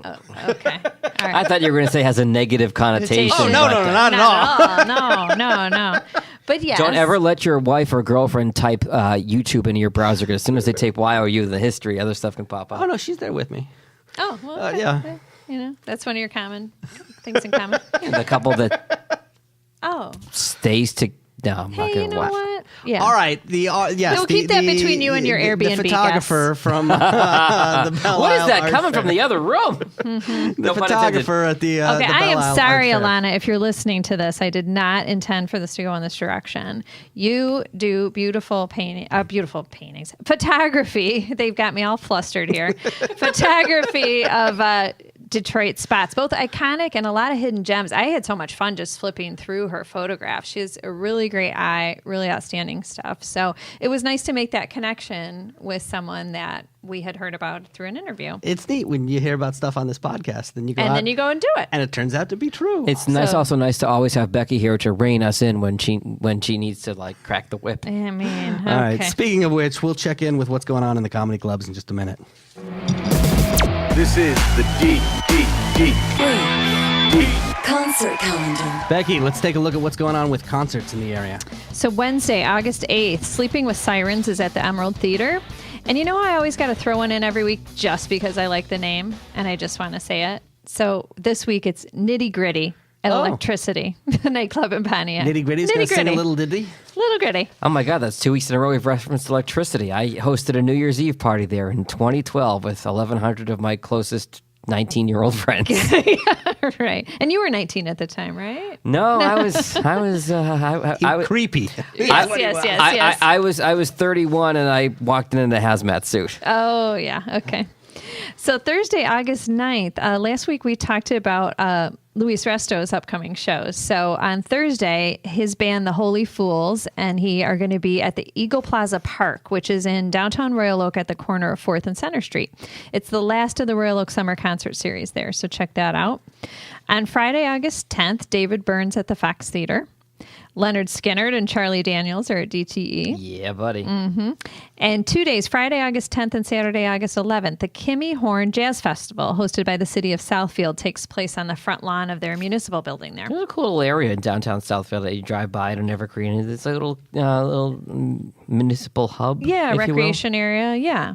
oh, okay. All right. I thought you were going to say has a negative connotation. Oh, no, not at all. No. But yes. Don't ever let your wife or girlfriend type YouTube into your browser, because as soon as they type YOU, the history, other stuff can pop up. Oh no, she's there with me. Oh, well, okay. Yeah. That's one of your common things in common. The couple that Oh. stays to... No, I'm not Hey, going you to know watch. what? Yeah. All right. Yes. We'll keep that between you and your Airbnb The photographer from the Belle What is Isle that Art Coming Fair. from the other room? The photographer at the Okay, the I Belle am Isle sorry, Art Fair. Alana, if you're listening to this. I did not intend for this to go in this direction. You do beautiful paintings. Photography. They've got me all flustered here. Photography of Detroit spots, both iconic and a lot of hidden gems. I had so much fun just flipping through her photographs. She has a really great eye, really outstanding stuff. So it was nice to make that connection with someone that we had heard about through an interview. It's neat when you hear about stuff on this podcast, then you go And out, then you go and do it. and it turns out to be true. It's nice, So- also nice to always have Becky here to rein us in when she needs to crack the whip. I mean, okay. All right. Speaking of which, we'll check in with what's going on in the comedy clubs in just a minute. This is the D. Concert calendar. Becky, let's take a look at what's going on with concerts in the area. So Wednesday, August 8th, Sleeping with Sirens is at the Emerald Theater. And I always got to throw one in every week just because I like the name and I just want to say it. So this week it's Nitty Gritty at Electricity, the nightclub in Pontiac. Nitty Gritty's going to sing a little ditty. Little Gritty. Oh my God, that's 2 weeks in a row we've referenced electricity. I hosted a New Year's Eve party there in 2012 with 1,100 of my closest 19-year-old friends. Right. And you were 19 at the time, right? No, I was Creepy. Yes. I was 31 and I walked in a hazmat suit. Oh, yeah. Okay. So Thursday, August 9th, last week we talked about Luis Resto's upcoming shows. So on Thursday, his band, The Holy Fools, and he are going to be at the Eagle Plaza Park, which is in downtown Royal Oak at the corner of 4th and Center Street. It's the last of the Royal Oak Summer Concert Series there, so check that out. On Friday, August 10th, David Burns at the Fox Theater. Leonard Skinnard and Charlie Daniels are at DTE. Yeah, buddy. And 2 days, Friday, August 10th and Saturday, August 11th, the Kimmy Horn Jazz Festival, hosted by the city of Southfield, takes place on the front lawn of their municipal building there. There's a cool little area in downtown Southfield that you drive by at Evergreen. And it's a little municipal hub. Yeah, if recreation area. Yeah.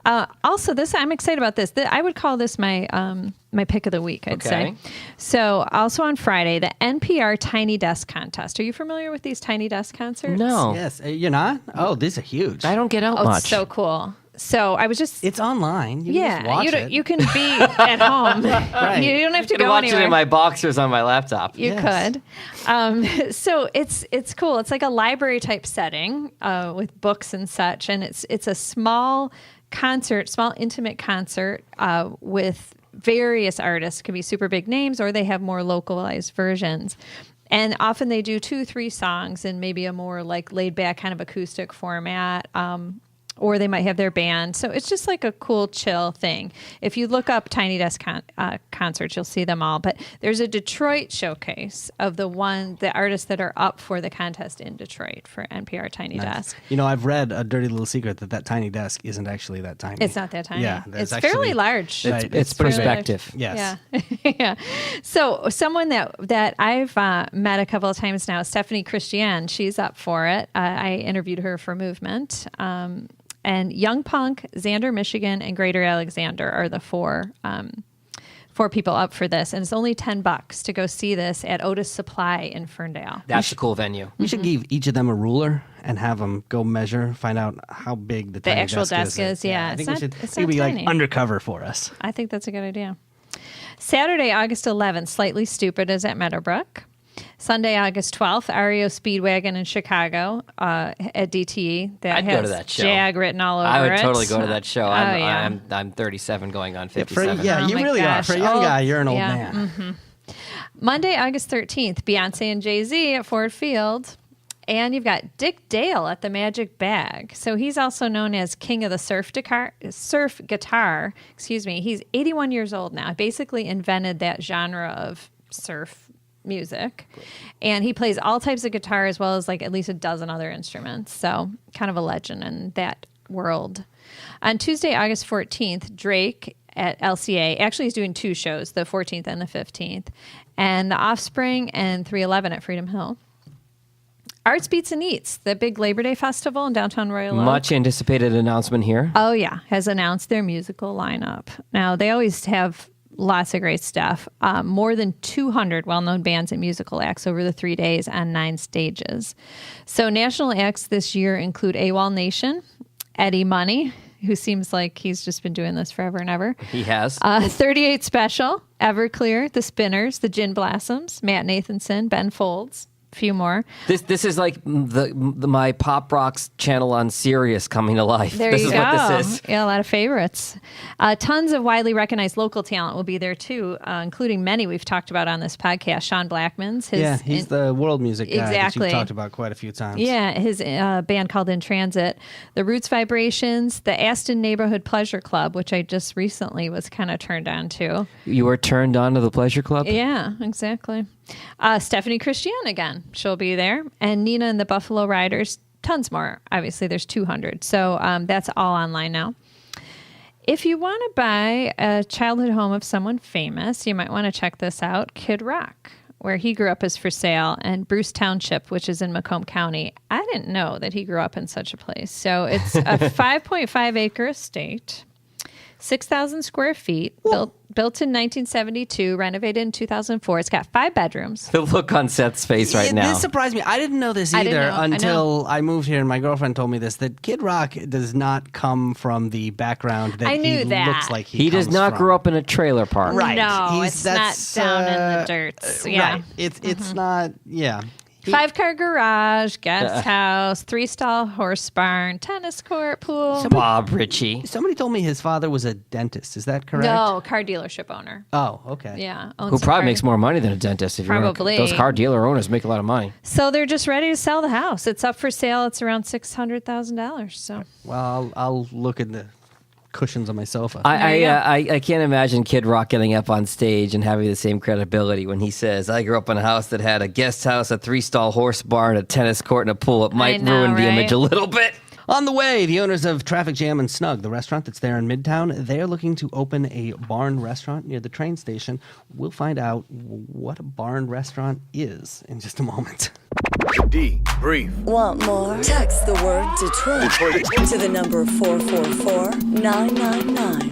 Also, I'm excited about this. I would call this my my pick of the week, I'd say. So, also on Friday, the NPR Tiny Desk Contest. Are you familiar with these Tiny Desk concerts? No. Yes. You're not? Oh, these are huge. I don't get out Oh, much. it's so cool. So I was just... It's online. You can just watch it. You can be at home. Right. You don't have to I can go watch anywhere. it in my boxers on my laptop. You could. So it's cool. It's like a library type setting with books and such, and it's a small intimate concert with various artists. It can be super big names, or they have more localized versions. And often they do 2-3 songs in maybe a more like laid back kind of acoustic format. Or they might have their band. So it's just like a cool, chill thing. If you look up Tiny Desk concerts, you'll see them all. But there's a Detroit showcase of the artists that are up for the contest in Detroit for NPR Tiny Desk. You know, I've read a dirty little secret that tiny desk isn't actually that tiny. It's not that tiny. Yeah, it's fairly large. Right, It's pretty big. perspective. Yes. Yeah. Yeah. So someone that I've met a couple of times now, Stephanie Christian, she's up for it. I interviewed her for Movement. And Young Punk, Xander, Michigan, and Greater Alexander are the four people up for this. And it's only $10 to go see this at Otis Supply in Ferndale. That's a cool venue. We should give each of them a ruler and have them go measure, find out how big the tiny actual desk is. Yeah, I think it's it not would be tiny. like undercover for us. I think that's a good idea. Saturday, August 11th, Slightly Stupid is at Meadowbrook. Sunday, August 12th, REO Speedwagon in Chicago at DTE. I'd go to that show. Jag written all over it. I would totally go to that show. yeah. I'm 37 going on Yeah, 57. you my really gosh. are. For a young Oh, guy, you're an old yeah. man. Monday, August 13th, Beyonce and Jay-Z at Ford Field. And you've got Dick Dale at the Magic Bag. So he's also known as King of the Surf Guitar. Excuse me. He's 81 years old now. Basically invented that genre of surf music. And he plays all types of guitar as well as like at least a dozen other instruments. So kind of a legend in that world. On Tuesday, August 14th, Drake at LCA. Actually, he's doing 2 shows, the 14th and the 15th. And The Offspring and 311 at Freedom Hill. Arts Beats and Eats, the big Labor Day festival in downtown Royal Oak. Much anticipated announcement here. Oh, yeah, has announced their musical lineup. Now, they always have lots of great stuff. More than 200 well-known bands and musical acts over the 3 days on 9 stages. So national acts this year include AWOL Nation, Eddie Money, who seems like he's just been doing this forever and ever. He has. 38 Special, Everclear, The Spinners, The Gin Blossoms, Matt Nathanson, Ben Folds, a few more. This is like my pop rocks channel on Sirius coming to life. There this you is go. what this is. Yeah, a lot of favorites. Tons of widely recognized local talent will be there too, including many we've talked about on this podcast. Sean Blackman's. He's the world music guy that Exactly. you've talked about quite a few times. Yeah, his band called In Transit, the Roots Vibrations, the Aston Neighborhood Pleasure Club, which I just recently was kind of turned on to. You were turned on to the Pleasure Club? Yeah, exactly. Stephanie Christian again, she'll be there, and Nina and the Buffalo Riders. Tons more. Obviously, there's 200, so that's all online now. If you want to buy a childhood home of someone famous, you might want to check this out. Kid Rock, where he grew up, is for sale, and Bruce Township, which is in Macomb County. I didn't know that he grew up in such a place. So it's a 5.5 acre estate, 6,000 square feet, built in 1972, renovated in 2004. It's got 5 bedrooms. The look on Seth's face right now. This surprised me. I didn't know this I didn't either know. I until I moved here, and my girlfriend told me this, that Kid Rock does not come from the background that I knew he that. looks like He does comes not from. grow up in a trailer park. Right. No, He's- it's not that's, down in the dirt. Yeah. Right. It's not, yeah. 5-car garage, guest house, 3-stall horse barn, tennis court, pool. Bob Ritchie. Somebody told me his father was a dentist. Is that correct? No, car dealership owner. Oh, okay. Yeah. Who probably makes more money than a dentist. If Probably. Those car dealer owners make a lot of money. So they're just ready to sell the house. It's up for sale. It's around $600,000. So Well, I'll look at the cushions on my sofa. I can't imagine Kid Rock getting up on stage and having the same credibility when he says, I grew up in a house that had a guest house, a 3-stall horse barn, a tennis court, and a pool. It might know, ruin the right? image a little bit. On the way, the owners of Traffic Jam and Snug, the restaurant that's there in Midtown, they're looking to open a barn restaurant near the train station. We'll find out what a barn restaurant is in just a moment. Debrief. Want more? Text the word Detroit to the number 444-999.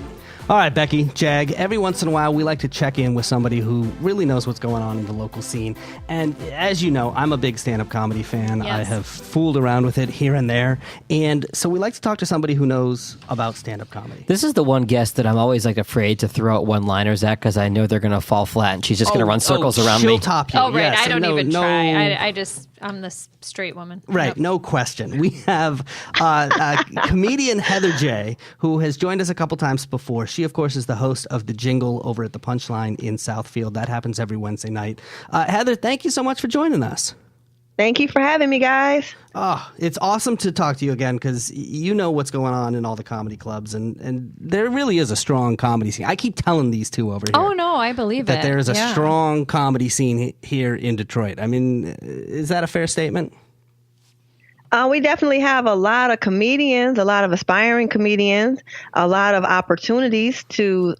All right, Becky, Jag, every once in a while we like to check in with somebody who really knows what's going on in the local scene. And as you know, I'm a big stand-up comedy fan. Yes. I have fooled around with it here and there. And so we like to talk to somebody who knows about stand-up comedy. This is the one guest that I'm always afraid to throw out one-liners at because I know they're going to fall flat and she's just going to run circles around she'll me. top you. Oh, right. Yes, I don't no, even no, try. I'm the straight woman. Right, Nope. no question. We have comedian Heather J, who has joined us a couple times before. She, of course, is the host of The Jingle over at the Punchline in Southfield. That happens every Wednesday night. Heather, thank you so much for joining us. Thank you for having me, guys. Oh, it's awesome to talk to you again because you know what's going on in all the comedy clubs, and there really is a strong comedy scene. I keep telling these two over here. Oh, no, I believe that it. there is a Yeah. strong comedy scene here in Detroit. I mean, is that a fair statement? We definitely have a lot of comedians, a lot of aspiring comedians, a lot of opportunities to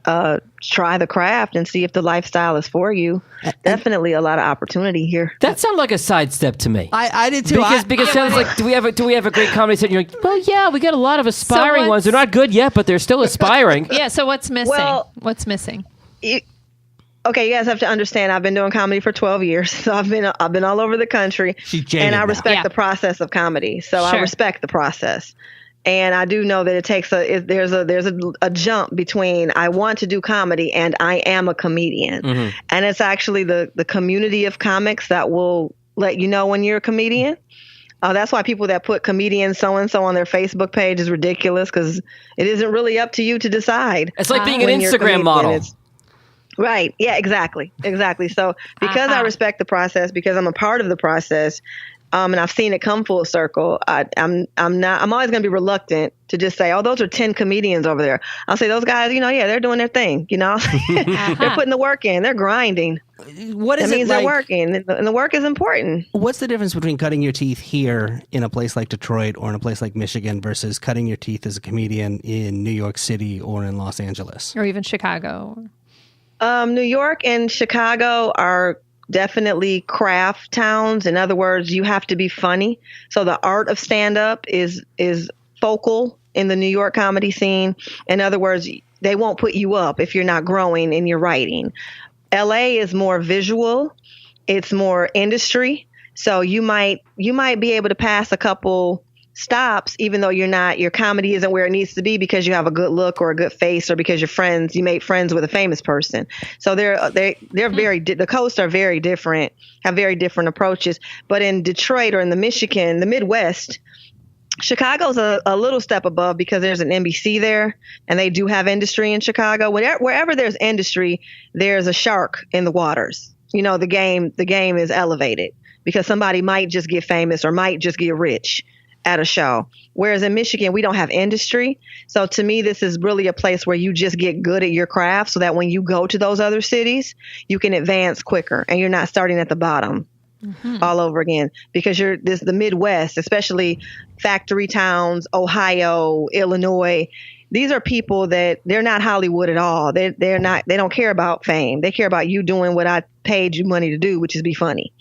try the craft and see if the lifestyle is for you. Definitely a lot of opportunity here. That sounded like a sidestep to me. I did too. Because it sounds like do we have a great comedy set? And you're like, well, yeah, we got a lot of aspiring ones. They're not good yet, but they're still aspiring. Yeah, so what's missing? Well- What's missing? Okay, you guys have to understand. I've been doing comedy for 12 years, so I've been all over the country, She's jaded and I now. respect Yeah. the process of comedy. So I Sure. respect the process, and I do know that it takes there's a jump between I want to do comedy and I am a comedian, and it's actually the community of comics that will let you know when you're a comedian. That's why people that put comedian so-and-so on their Facebook page is ridiculous because it isn't really up to you to decide. It's like being an when you're a Instagram comedian. model. Right. Yeah, exactly. So because I respect the process, because I'm a part of the process, and I've seen it come full circle, I'm always going to be reluctant to just say, oh, those are 10 comedians over there. I'll say those guys, they're doing their thing, they're putting the work in, they're grinding. What is That it means like? they're working, and the work is important. What's the difference between cutting your teeth here in a place like Detroit or in a place like Michigan versus cutting your teeth as a comedian in New York City or in Los Angeles? Or even Chicago? New York and Chicago are definitely craft towns. In other words, you have to be funny. So the art of stand-up is focal in the New York comedy scene. In other words, they won't put you up if you're not growing in your writing. LA is more visual. It's more industry. So you might be able to pass a couple stops, even though your comedy isn't where it needs to be because you have a good look or a good face or because you made friends with a famous person. So they're very, the coasts are very different, have very different approaches. But in Detroit or in the Midwest, Chicago's a little step above because there's an NBC there and they do have industry in Chicago. Wherever there's industry, there's a shark in the waters. The game is elevated because somebody might just get famous or might just get rich at a show. Whereas in Michigan, we don't have industry. So to me, this is really a place where you just get good at your craft so that when you go to those other cities, you can advance quicker and you're not starting at the bottom all over again because the Midwest, especially factory towns, Ohio, Illinois. These are people that they're not Hollywood at all. They don't care about fame. They care about you doing what I paid you money to do, which is be funny.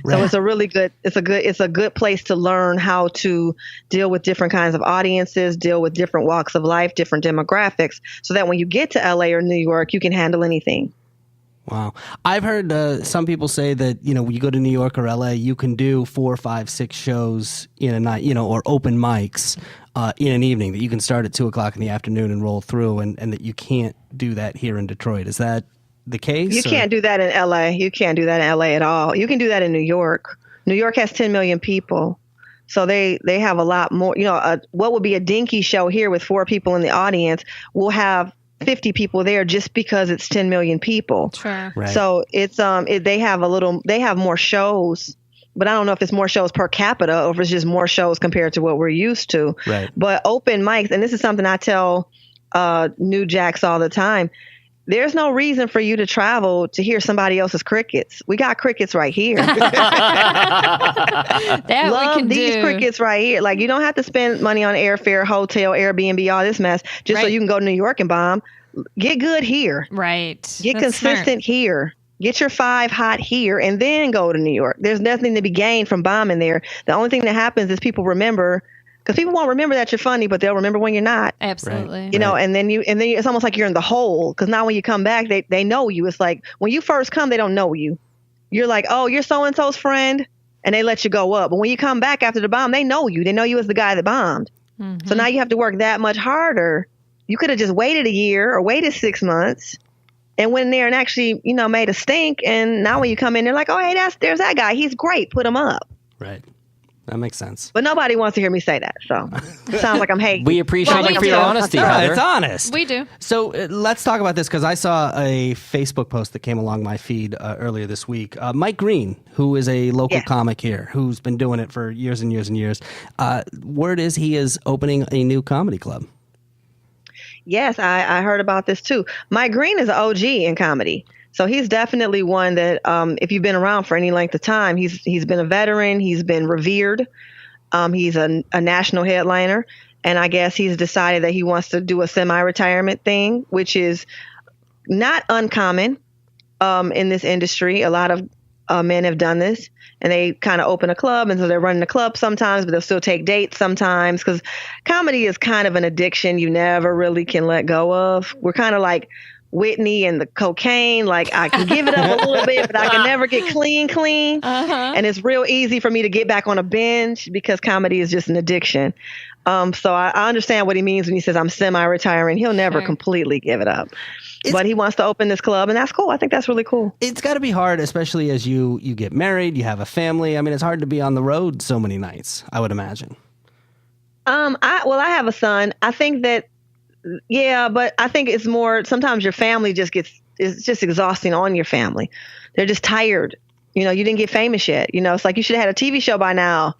So it's a good place to learn how to deal with different kinds of audiences, deal with different walks of life, different demographics, so that when you get to LA or New York, you can handle anything. Wow. I've heard some people say that, when you go to New York or LA, you can do 4, 5, 6 shows in a night, or open mics in an evening, that you can start at 2:00 in the afternoon and roll through, and that you can't do that here in Detroit. Is that the case? You can't do that in LA. You can't do that in LA at all. You can do that in New York. New York has 10 million people. So they have a lot more, what would be a dinky show here with 4 people in the audience will have 50 people there just because it's 10 million people. Sure. Right. So it's they have more shows, but I don't know if it's more shows per capita or if it's just more shows compared to what we're used to. Right. But open mics, and this is something I tell new jacks all the time. There's no reason for you to travel to hear somebody else's crickets. We got crickets right here. That Love we can these do. crickets right here. Like, you don't have to spend money on airfare, hotel, Airbnb, all this mess, just so Right. you can go to New York and bomb. Get good here. Right. Get That's consistent smart. here. Get your 5 hot here, and then go to New York. There's nothing to be gained from bombing there. The only thing that happens is people remember, because people won't remember that you're funny, but they'll remember when you're not. Absolutely. You know, and then it's almost like you're in the hole, because now when you come back, they know you. It's like when you first come, they don't know you. You're like, oh, you're so-and-so's friend, and they let you go up. But when you come back after the bomb, they know you. They know you as the guy that bombed. So now you have to work that much harder. You could have just waited a year or waited 6 months and went in there and actually, made a stink. And now when you come in, they're like, oh, hey, there's that guy. He's great. Put him up. Right. That makes sense. But nobody wants to hear me say that. So it sounds like I'm hating. We appreciate Well, you we for your do. honesty, No, Heather. it's honest. We do. So let's talk about this, because I saw a Facebook post that came along my feed earlier this week. Mike Green, who is a local comic here, who's been doing it for years and years and years. Word is he is opening a new comedy club. Yes, I heard about this too. Mike Green is an OG in comedy. So he's definitely one that if you've been around for any length of time, he's been a veteran. He's been revered. He's a national headliner. And I guess he's decided that he wants to do a semi-retirement thing, which is not uncommon in this industry. A lot of men have done this, and they kind of open a club, and so they're running the club sometimes, but they'll still take dates sometimes, because comedy is kind of an addiction you never really can let go of. We're kind of like Whitney and the cocaine. Like, I can give it up a little bit, but I can never get clean. And it's real easy for me to get back on a binge because comedy is just an addiction. So I understand what he means when he says I'm semi-retiring. He'll never completely give it up. But he wants to open this club, and that's cool. I think that's really cool. It's got to be hard, especially as you get married, you have a family. I mean, it's hard to be on the road so many nights, I would imagine. I have a son. I think that, but I think it's more, sometimes your family it's just exhausting on your family. They're just tired. You didn't get famous yet. It's like you should have had a TV show by now.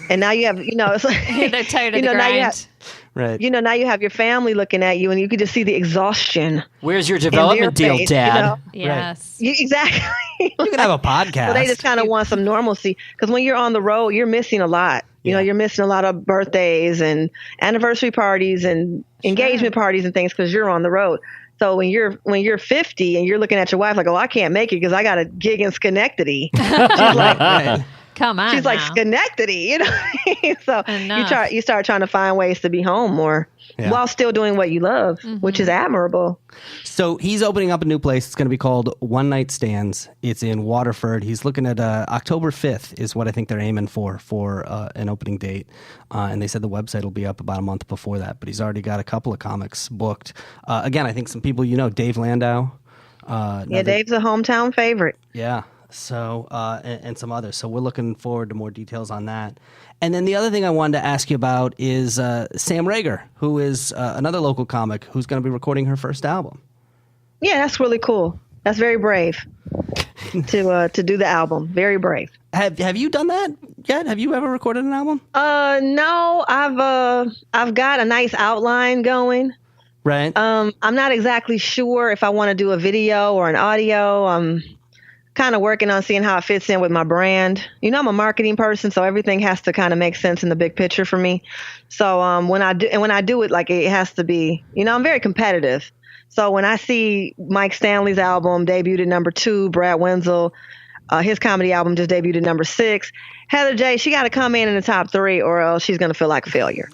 And now you have, it's like, They're tired of the now you grind. have, Right. now you have your family looking at you, and you could just see the exhaustion. Where's your development deal, face, Dad? Yes. Exactly. You can have a podcast. So they just kind of want some normalcy, because when you're on the road, you're missing a lot. You're missing a lot of birthdays and anniversary parties and engagement parties and things, because you're on the road. So when you're 50 and you're looking at your wife like, oh, I can't make it because I got a gig in Schenectady. She's like, Right. Come on. she's like, now. Schenectady, So Enough. you start trying to find ways to be home more while still doing what you love, which is admirable. So he's opening up a new place. It's going to be called One Night Stands. It's in Waterford. He's looking at October 5th is what I think they're aiming for an opening date. And they said the website will be up about a month before that. But he's already got a couple of comics booked. Again, I think some people Dave Landau. Dave's a hometown favorite. Yeah. So, and some others. So we're looking forward to more details on that. And then the other thing I wanted to ask you about is Sam Rager, who is another local comic who's going to be recording her first album. Yeah, that's really cool. That's very brave to do the album. Very brave. Have you done that yet? Have you ever recorded an album? No, I've got a nice outline going. Right. I'm not exactly sure if I want to do a video or an audio. I'm kind of working on seeing how it fits in with my brand. I'm a marketing person, so everything has to kind of make sense in the big picture for me. So when I do it, like, it has to be, I'm very competitive. So when I see Mike Stanley's album debuted at number 2, Brad Wenzel, his comedy album just debuted at number 6. Heather J, she got to come in the top 3, or else she's going to feel like a failure.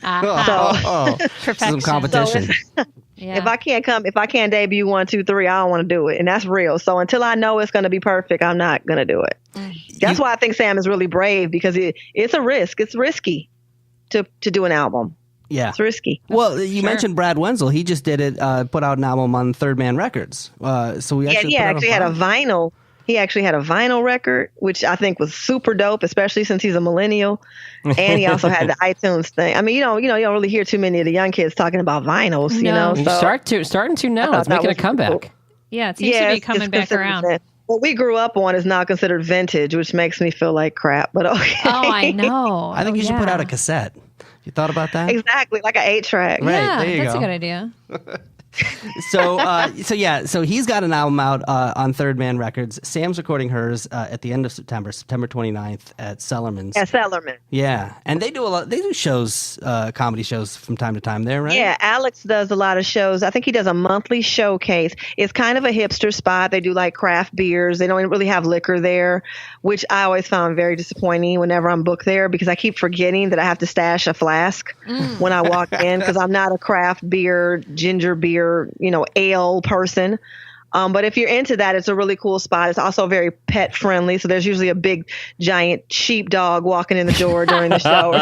Some competition. Yeah. If I can't debut 1, 2, 3, I don't want to do it, and that's real. So until I know it's going to be perfect, I'm not going to do it. That's why I think Sam is really brave, because it's a risk. It's risky to do an album. Yeah, it's risky. Well, you mentioned Brad Wenzel. He just did it. Put out an album on Third Man Records. So we actually he actually had a vinyl. He actually had a vinyl record, which I think was super dope, especially since he's a millennial. And he also had the iTunes thing. I mean, you don't really hear too many of the young kids talking about vinyls, you know. So starting to now. It's making a comeback. Cool. Yeah, it seems to be coming back around. What we grew up on is now considered vintage, which makes me feel like crap, but okay. Oh, I know. I think you should put out a cassette. You thought about that? Exactly, like an 8-track. Right, Yeah, there you that's go. a good idea. So he's got an album out on Third Man Records. Sam's recording hers at the end of September 29th at Sellerman's. At Sellerman. Yeah, and they do shows, comedy shows from time to time there, right? Yeah, Alex does a lot of shows. I think he does a monthly showcase. It's kind of a hipster spot. They do like craft beers. They don't really have liquor there, which I always found very disappointing whenever I'm booked there, because I keep forgetting that I have to stash a flask when I walk in, because I'm not a craft beer, ginger beer, ale person. But if you're into that, it's a really cool spot. It's also very pet friendly. So there's usually a big, giant sheepdog walking in the door during the show.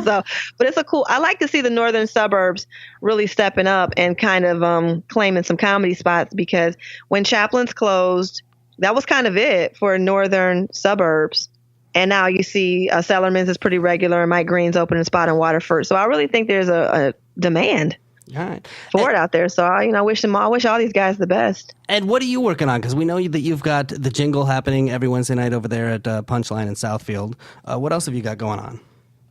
But it's I like to see the northern suburbs really stepping up and kind of claiming some comedy spots, because when Chaplin's closed, that was kind of it for northern suburbs. And now you see Sellerman's is pretty regular, and Mike Green's opening a spot in Waterford. So I really think there's a demand. All right. For it out there. So, I wish all these guys the best. And what are you working on? Because we know that you've got the jingle happening every Wednesday night over there at Punchline in Southfield. What else have you got going on?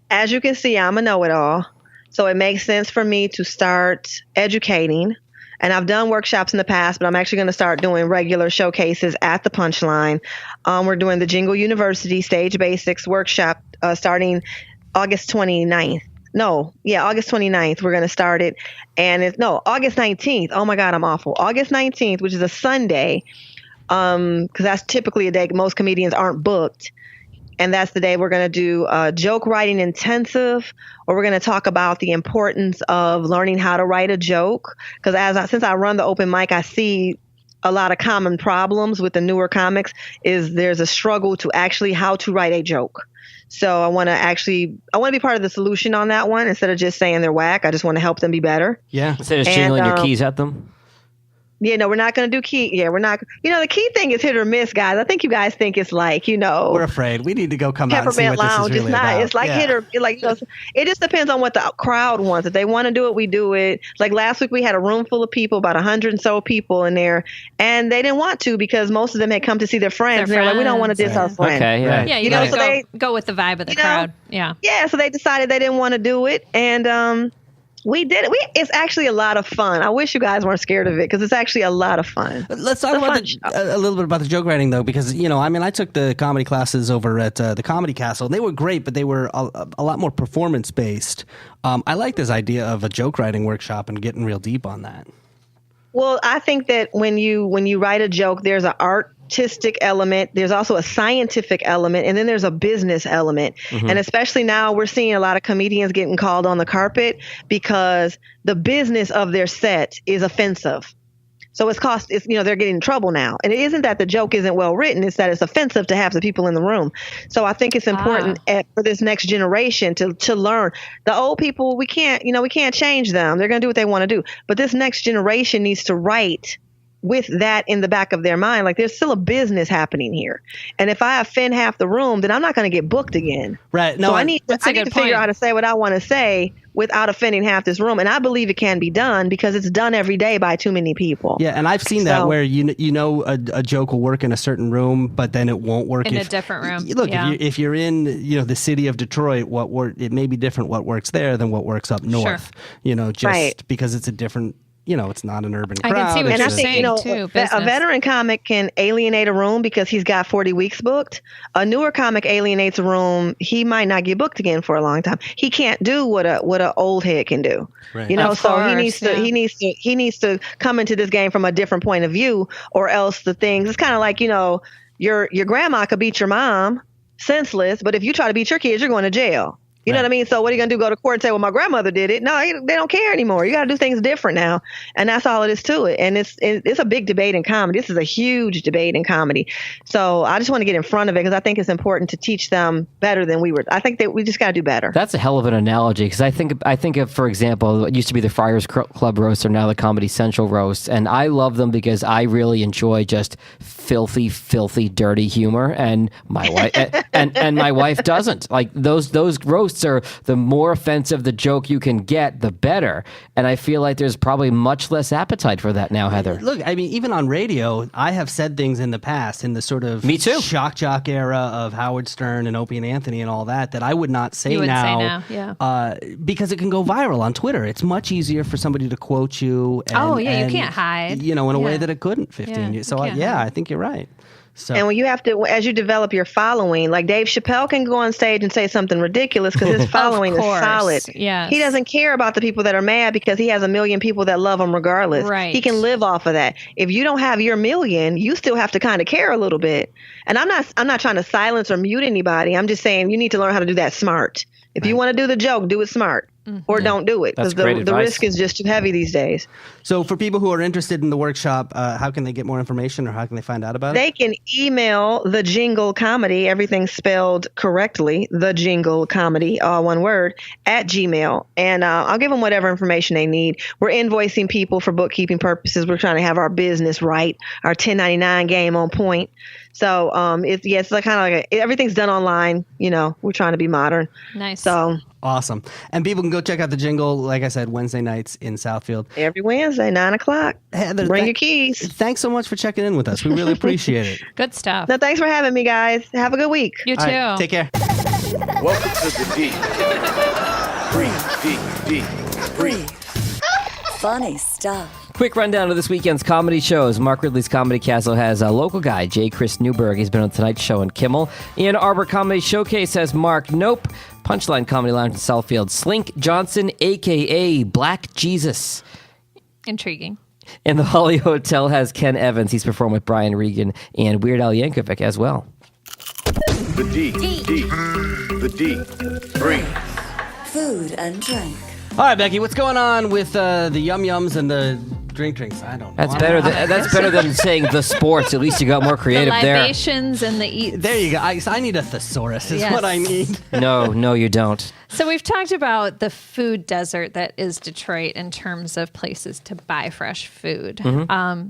As you can see, I'm a know-it-all. So it makes sense for me to start educating. And I've done workshops in the past, but I'm actually going to start doing regular showcases at the Punchline. We're doing the Jingle University Stage Basics workshop starting August 29th. August 29th, we're going to start it. And August 19th. Oh my God, I'm awful. August 19th, which is a Sunday, because that's typically a day most comedians aren't booked. And that's the day we're going to do a joke writing intensive, or we're going to talk about the importance of learning how to write a joke. Because since I run the open mic, I see a lot of common problems with the newer comics is there's a struggle to actually how to write a joke. So I want to be part of the solution on that one. Instead of just saying they're whack, I just want to help them be better. Yeah. Instead of jingling your keys at them. Yeah, no, we're not going to do key. Yeah, we're not. The key thing is hit or miss, guys. I think you guys think it's like, We're afraid. We need to go come out and see what Lounge. this is really It's not. about. It's like hit or it just depends on what the crowd wants. If they want to do it, we do it. Like last week, we had a room full of people, about 100 and so people in there, and they didn't want to because most of them had come to see their friends. And they're like, we don't want to diss our friends. Okay, yeah. Yeah, you gotta go with the vibe of the crowd. Yeah. Yeah, so they decided they didn't want to do it, and we did it. It's actually a lot of fun. I wish you guys weren't scared of it, because it's actually a lot of fun. Let's talk about a little bit about the joke writing, though, because, I took the comedy classes over at the Comedy Castle, and they were great, but they were a lot more performance-based. I like this idea of a joke writing workshop and getting real deep on that. Well, I think that when you write a joke, there's an artistic element, there's also a scientific element, and then there's a business element. Mm-hmm. And especially now, we're seeing a lot of comedians getting called on the carpet because the business of their set is offensive. So they're getting in trouble now. And it isn't that the joke isn't well written, it's that it's offensive to half the people in the room. So I think it's important for this next generation to learn. The old people, we can't change them. They're going to do what they want to do. But this next generation needs to write with that in the back of their mind. Like, there's still a business happening here. And if I offend half the room, then I'm not going to get booked again. Right. No, so I need to figure out how to say what I want to say without offending half this room. And I believe it can be done because it's done every day by too many people. Yeah, and I've seen that where a joke will work in a certain room, but then it won't work in a different room. Look, if you're in the city of Detroit, it may be different what works there than what works up north. Sure. Because it's a different it's not an urban I crowd. can see what And you're I think, saying, too. a Business. veteran comic can alienate a room because he's got 40 weeks booked. A newer comic alienates a room. He might not get booked again for a long time. He can't do what a old head can do. Right. Of So course, he needs to come into this game from a different point of view, or else the things, it's kind of like, your grandma could beat your mom senseless, but if you try to beat your kids, you're going to jail. You know what I mean? So what are you going to do? Go to court and say, well, my grandmother did it? No, they don't care anymore. You got to do things different now. And that's all it is to it. And it's a big debate in comedy. This is a huge debate in comedy. So I just want to get in front of it because I think it's important to teach them better than we were. I think that we just got to do better. That's a hell of an analogy because I think of, for example, what used to be the Friars Club roast or now the Comedy Central roast, and I love them because I really enjoy just filthy, dirty humor, and my wife and my wife doesn't. Like those roasts are the more offensive the joke you can get, the better. And I feel like there's probably much less appetite for that now, Heather. Look, I mean, even on radio, I have said things in the past in the sort of Me too. shock jock era of Howard Stern and Opie and Anthony and all that I would not say You wouldn't now. say now, yeah. Because it can go viral on Twitter. It's much easier for somebody to quote you. And, You can't hide. In a way Yeah. that it couldn't 15 years. So, you can't hide. I think you're right. So. And when you have to, as you develop your following, like Dave Chappelle can go on stage and say something ridiculous because his following is course, solid. yes. He doesn't care about the people that are mad because he has a million people that love him regardless. Right. He can live off of that. If you don't have your million, you still have to kind of care a little bit. And I'm not trying to silence or mute anybody. I'm just saying you need to learn how to do that smart. If you want to do the joke, do it smart. Or don't do it That's because great the advice. risk is just too heavy these days. So for people who are interested in the workshop, how can they get more information or how can they find out about it? They can email The Jingle Comedy, everything spelled correctly, The Jingle Comedy, all one word, at Gmail. And I'll give them whatever information they need. We're invoicing people for bookkeeping purposes. We're trying to have our business right, our 1099 game on point. So it's like kind of like everything's done online. We're trying to be modern. Nice. So Awesome. And people can go check out the Jingle, like I said, Wednesday nights in Southfield. every Wednesday, 9:00. Heather, Bring your keys. Thanks so much for checking in with us. We really appreciate it. Good stuff. No, thanks for having me, guys. Have a good week. You too. All right, take care. Welcome to the D. Breathe. Breathe. Funny stuff. Quick rundown of this weekend's comedy shows. Mark Ridley's Comedy Castle has a local guy, J. Chris Newberg. He's been on Tonight Show and Kimmel. Ann Arbor Comedy Showcase has Mark Nope. Punchline Comedy Lounge in Southfield, Slink Johnson, a.k.a. Black Jesus. Intriguing. And the Holly Hotel has Ken Evans. He's performed with Brian Regan and Weird Al Yankovic as well. The D. The D. Breathe. Food and drink. All right, Becky, what's going on with the yum-yums and the drinks? I don't know. That's better than saying the sports. At least you got more The creative there. libations and the eats. There you go. I need a thesaurus is Yes. what I need. No, you don't. So we've talked about the food desert that is Detroit in terms of places to buy fresh food.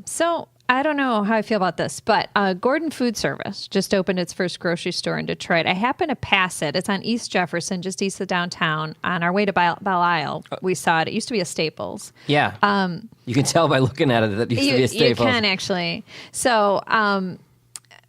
So I don't know how I feel about this, but Gordon Food Service just opened its first grocery store in Detroit. I happened to pass it. It's on East Jefferson, just east of downtown. On our way to Belle Isle, we saw it. It used to be a Staples. Yeah. You can tell by looking at it that it used to be a staple. You can actually. So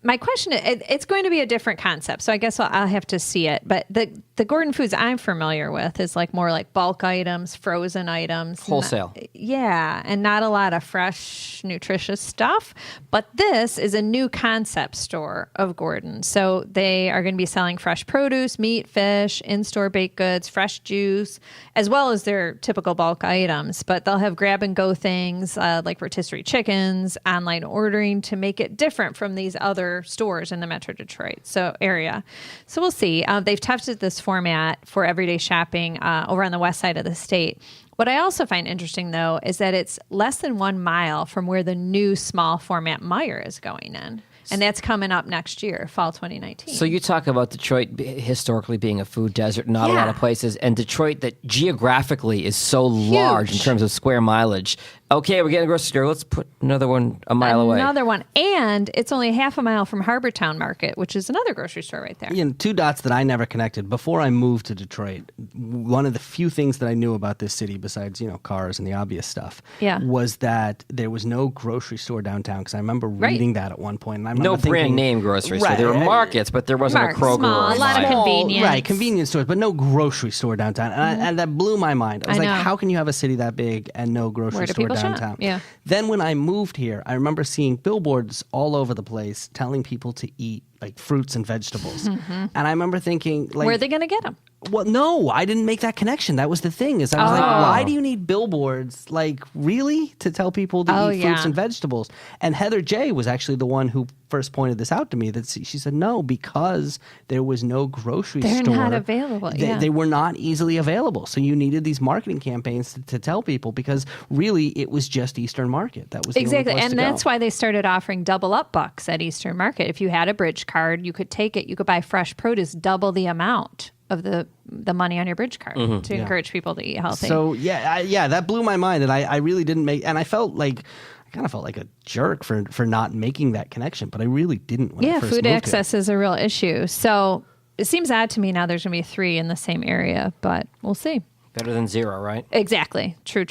my question is, it's going to be a different concept, so I guess I'll have to see it. But the Gordon Foods I'm familiar with is more like bulk items, frozen items. Wholesale. Yeah, and not a lot of fresh, nutritious stuff. But this is a new concept store of Gordon. So they are going to be selling fresh produce, meat, fish, in-store baked goods, fresh juice, as well as their typical bulk items. But they'll have grab-and-go things like rotisserie chickens, online ordering to make it different from these other stores in the Metro Detroit area. So we'll see. They've tested this format for everyday shopping over on the west side of the state. What I also find interesting, though, is that it's less than 1 mile from where the new small format Meijer is going in. And that's coming up next year, fall 2019. So you talk about Detroit historically being a food desert, not a lot of Yeah. places, and Detroit that geographically is so large in terms of square mileage. Okay, we're getting a grocery store. Let's put another one a mile away. Another one. And it's only half a mile from Harbortown Market, which is another grocery store right there. Two dots that I never connected. Before I moved to Detroit, one of the few things that I knew about this city, besides, cars and the obvious stuff, was that there was no grocery store downtown. Because I remember reading that at one point. And I remember No thinking, brand name grocery store. There were markets, but there wasn't a Kroger small, or a lot of Meijer. convenience. Right, convenience stores, but no grocery store downtown. And that blew my mind. I was I like, know. how can you have a city that big and no grocery Where do store people shot. downtown. Yeah. Then when I moved here, I remember seeing billboards all over the place telling people to eat like fruits and vegetables. And I remember thinking, like, Where are they going to get them? well, no, I didn't make that connection. That was the thing. Is I was like, why do you need billboards? Like, really, to tell people to eat fruits and vegetables? And Heather J was actually the one who first pointed this out to me. That she said, no, because there was no grocery store. They're not available. They were not easily available. So you needed these marketing campaigns to tell people, because really it was just Eastern Market. That was the exactly, only place and to that's go. why they started offering double up bucks at Eastern Market. If you had a bridge card, you could take it. You could buy fresh produce double the amount of the money on your bridge card to encourage people to eat healthy. So that blew my mind, and I really didn't make. And I kind of felt like a jerk for not making that connection, but I really didn't. When I first food moved access is a real issue. So it seems odd to me now there's going to be 3 in the same area, but we'll see. Better than 0, right? Exactly. True.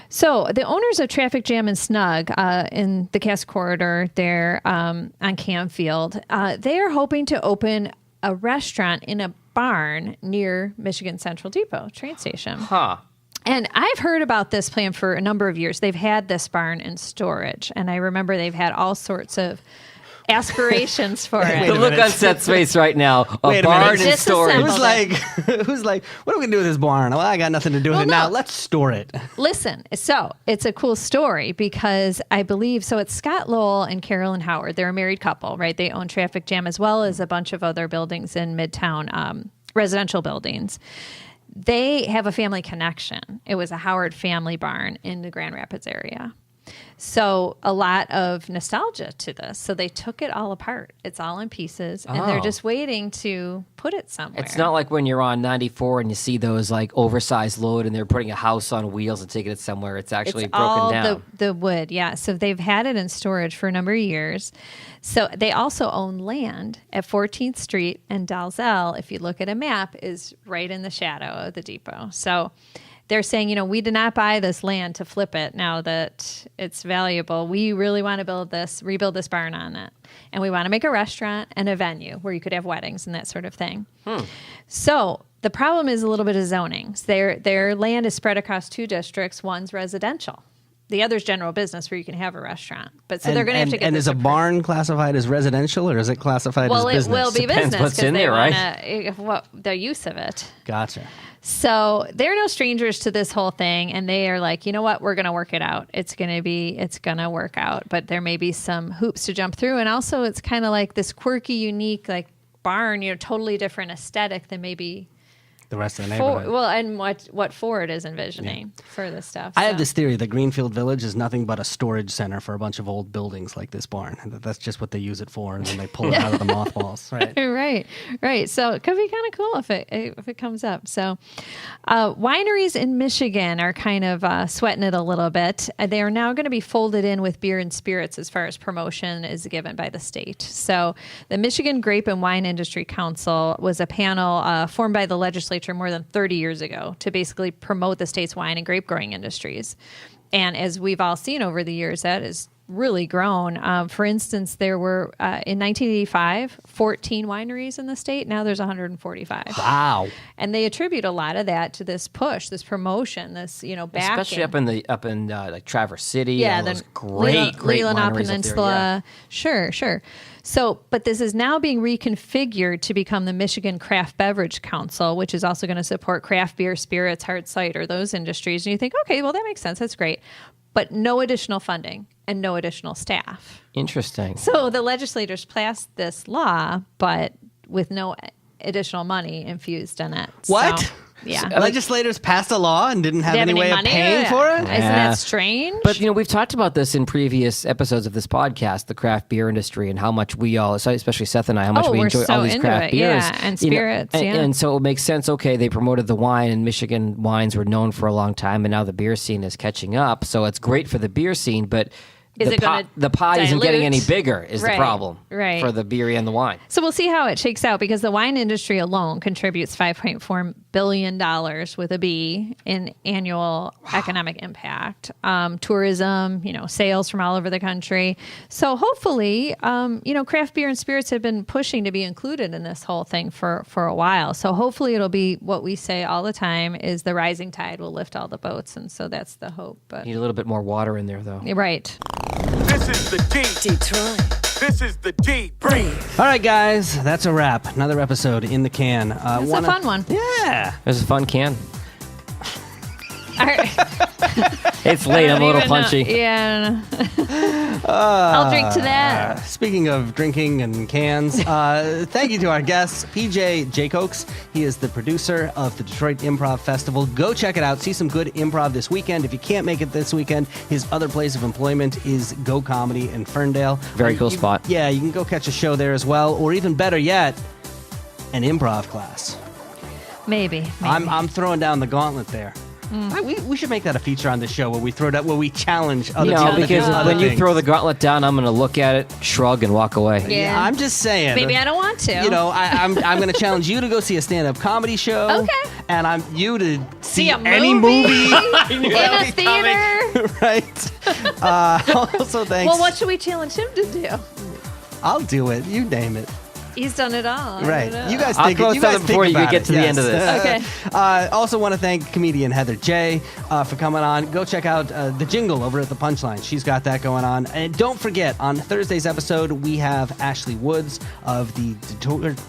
So the owners of Traffic Jam and Snug in the Cass Corridor there on Camfield, they are hoping to open a restaurant in a barn near Michigan Central Depot train station. Huh. And I've heard about this plan for a number of years. They've had this barn in storage, and I remember they've had all sorts of aspirations for it. The look on Seth's face right now, a barn in storage. Who's like, what are we going to do with this barn? Well, I got nothing to do with it now. Let's store it. Listen, so it's a cool story because I believe, so it's Scott Lowell and Carolyn Howard. They're a married couple, right? They own Traffic Jam as well as a bunch of other buildings in Midtown, residential buildings. They have a family connection. It was a Howard family barn in the Grand Rapids area. So a lot of nostalgia to this. So they took it all apart. It's all in pieces, and they're just waiting to put it somewhere. It's not like when you're on 94 and you see those like oversized load and they're putting a house on wheels and taking it somewhere. It's actually broken all down. The wood, yeah. So they've had it in storage for a number of years. So they also own land at 14th Street, and Dalzell, if you look at a map, is right in the shadow of the depot. So they're saying, we did not buy this land to flip it now that it's valuable. We really want to rebuild this barn on it. And we want to make a restaurant and a venue where you could have weddings and that sort of thing. So the problem is a little bit of zoning. Their land is spread across 2 districts. One's residential. The other's general business where you can have a restaurant. But so they're going to have to get And this is a approved. barn classified as residential, or is it classified as business? Well, it will be Depends business what's in there, right? The use of it. Gotcha. So they're no strangers to this whole thing, and they are like, you know what, we're going to work it out. It's going to work out, but there may be some hoops to jump through, and also it's kind of like this quirky, unique, like barn, totally different aesthetic than maybe the rest of the neighborhood. and what Ford is envisioning for this stuff. I have this theory that Greenfield Village is nothing but a storage center for a bunch of old buildings like this barn. And that's just what they use it for, and then they pull it out of the mothballs. Right. Right. So it could be kind of cool if it comes up. So wineries in Michigan are kind of sweating it a little bit. They are now going to be folded in with beer and spirits as far as promotion is given by the state. So the Michigan Grape and Wine Industry Council was a panel formed by the legislature more than 30 years ago to basically promote the state's wine and grape growing industries. And as we've all seen over the years, that has really grown. For instance, there were, in 1985, 14 wineries in the state. Now there's 145. Wow. And they attribute a lot of that to this push, this promotion, this, backing. Especially up in like Traverse City. Yeah, those the great Leelanau wineries Peninsula. up there, Sure. So, but this is now being reconfigured to become the Michigan Craft Beverage Council, which is also going to support craft beer, spirits, hard cider, those industries. And you think, okay, well, that makes sense. That's great. But no additional funding and no additional staff. Interesting. So the legislators passed this law, but with no additional money infused in it. What? So, yeah. Legislators passed a law and didn't have They have any way of money? paying for it? Isn't that strange? But, we've talked about this in previous episodes of this podcast, the craft beer industry, and how much we all, especially Seth and I, how much we we're enjoy so all these into craft it, beers. yeah, and spirits, And so it makes sense, okay, they promoted the wine, and Michigan wines were known for a long time, and now the beer scene is catching up. So it's great for the beer scene, but Is it going to the pie isn't getting any dilute? bigger is the Right, problem right. for the beer and the wine. So we'll see how it shakes out because the wine industry alone contributes $5.4 billion with a B in annual economic impact. Tourism, sales from all over the country. So hopefully, craft beer and spirits have been pushing to be included in this whole thing for a while. So hopefully it'll be what we say all the time is the rising tide will lift all the boats. And so that's the hope. But Need a little bit more water in there, though. right. This is the D. Detroit. This is the D. Breathe. All right, guys, that's a wrap. Another episode in the can. It's a fun one. Yeah. It was a fun can. All right. It's late. I'm a little punchy. Yeah. I'll drink to that. Speaking of drinking and cans, thank you to our guest, PJ Jaycokes. He is the producer of the Detroit Improv Festival. Go check it out. See some good improv this weekend. If you can't make it this weekend, his other place of employment is Go Comedy in Ferndale. Very cool spot. Yeah, you can go catch a show there as well, or even better yet, an improv class. Maybe. I'm throwing down the gauntlet there. We should make that a feature on the show where we challenge other people. Because other when you things. throw the gauntlet down, I'm going to look at it, shrug, and walk away. Yeah. I'm just saying. Maybe I don't want to. I'm going to challenge you to go see a stand-up comedy show. Okay. And I'm you to see a any movie in a theater. right. Also, thanks. Well, what should we challenge him to do? I'll do it. You name it. He's done it all. I Right. don't know. You guys I'll think throw you guys something before think you about get to it. the Yes. end of this. Okay. Also want to thank comedian Heather J. For coming on. Go check out the jingle over at the Punchline. She's got that going on. And don't forget, on Thursday's episode, we have Ashley Woods of the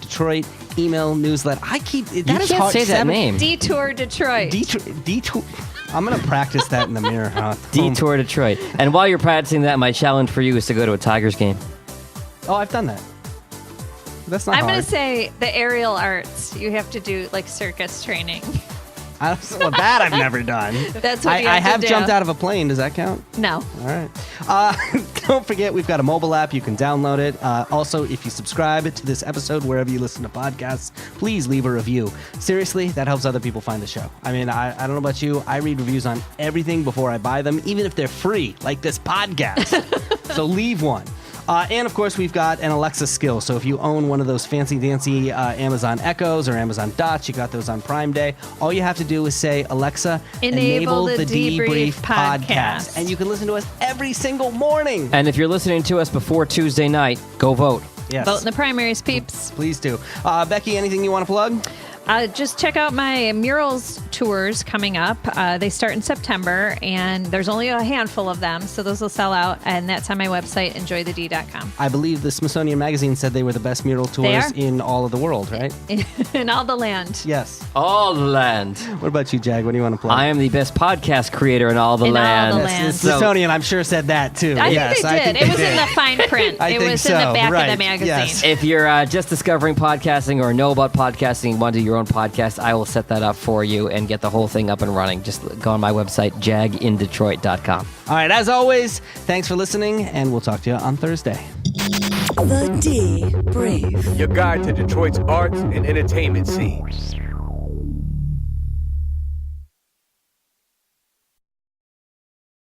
Detroit email newsletter. That You is can't hard. say that name. Detour Detroit. Detour. I'm going to practice that in the mirror. Detour Detroit. And while you're practicing that, my challenge for you is to go to a Tigers game. Oh, I've done that. That's not I'm hard. going to say the aerial arts. You have to do like circus training. Well, that I've never done. That's what you I have to have do. jumped out of a plane. Does that count? No. All right. Don't forget, we've got a mobile app. You can download it. Also, if you subscribe to this episode wherever you listen to podcasts, please leave a review. Seriously, that helps other people find the show. I mean, I don't know about you. I read reviews on everything before I buy them, even if they're free, like this podcast. So leave one. And, of course, we've got an Alexa skill. So if you own one of those fancy-dancy Amazon Echoes or Amazon Dots, you got those on Prime Day, all you have to do is say, Alexa, Enable the Debrief podcast. And you can listen to us every single morning. And if you're listening to us before Tuesday night, go vote. Yes. Vote in the primaries, peeps. Please do. Becky, anything you want to plug? Just check out my murals tours coming up. They start in September, and there's only a handful of them, so those will sell out, and that's on my website, enjoythed.com. I believe the Smithsonian Magazine said they were the best mural tours in all of the world, right? In all the land. Yes. All the land. What about you, Jag? What do you want to plug? I am the best podcast creator in all the In all land. the The land. Smithsonian, I'm sure, said that too. I Yes, think they did. It was in the fine print. I It think was in the so. back Right. of the magazine. Yes. If you're just discovering podcasting or know about podcasting and want to do your own podcast, I will set that up for you and get the whole thing up and running. Just go on my website, jagindetroit.com. All right, as always, thanks for listening, and we'll talk to you on Thursday. The D Brief. Your guide to Detroit's arts and entertainment scene.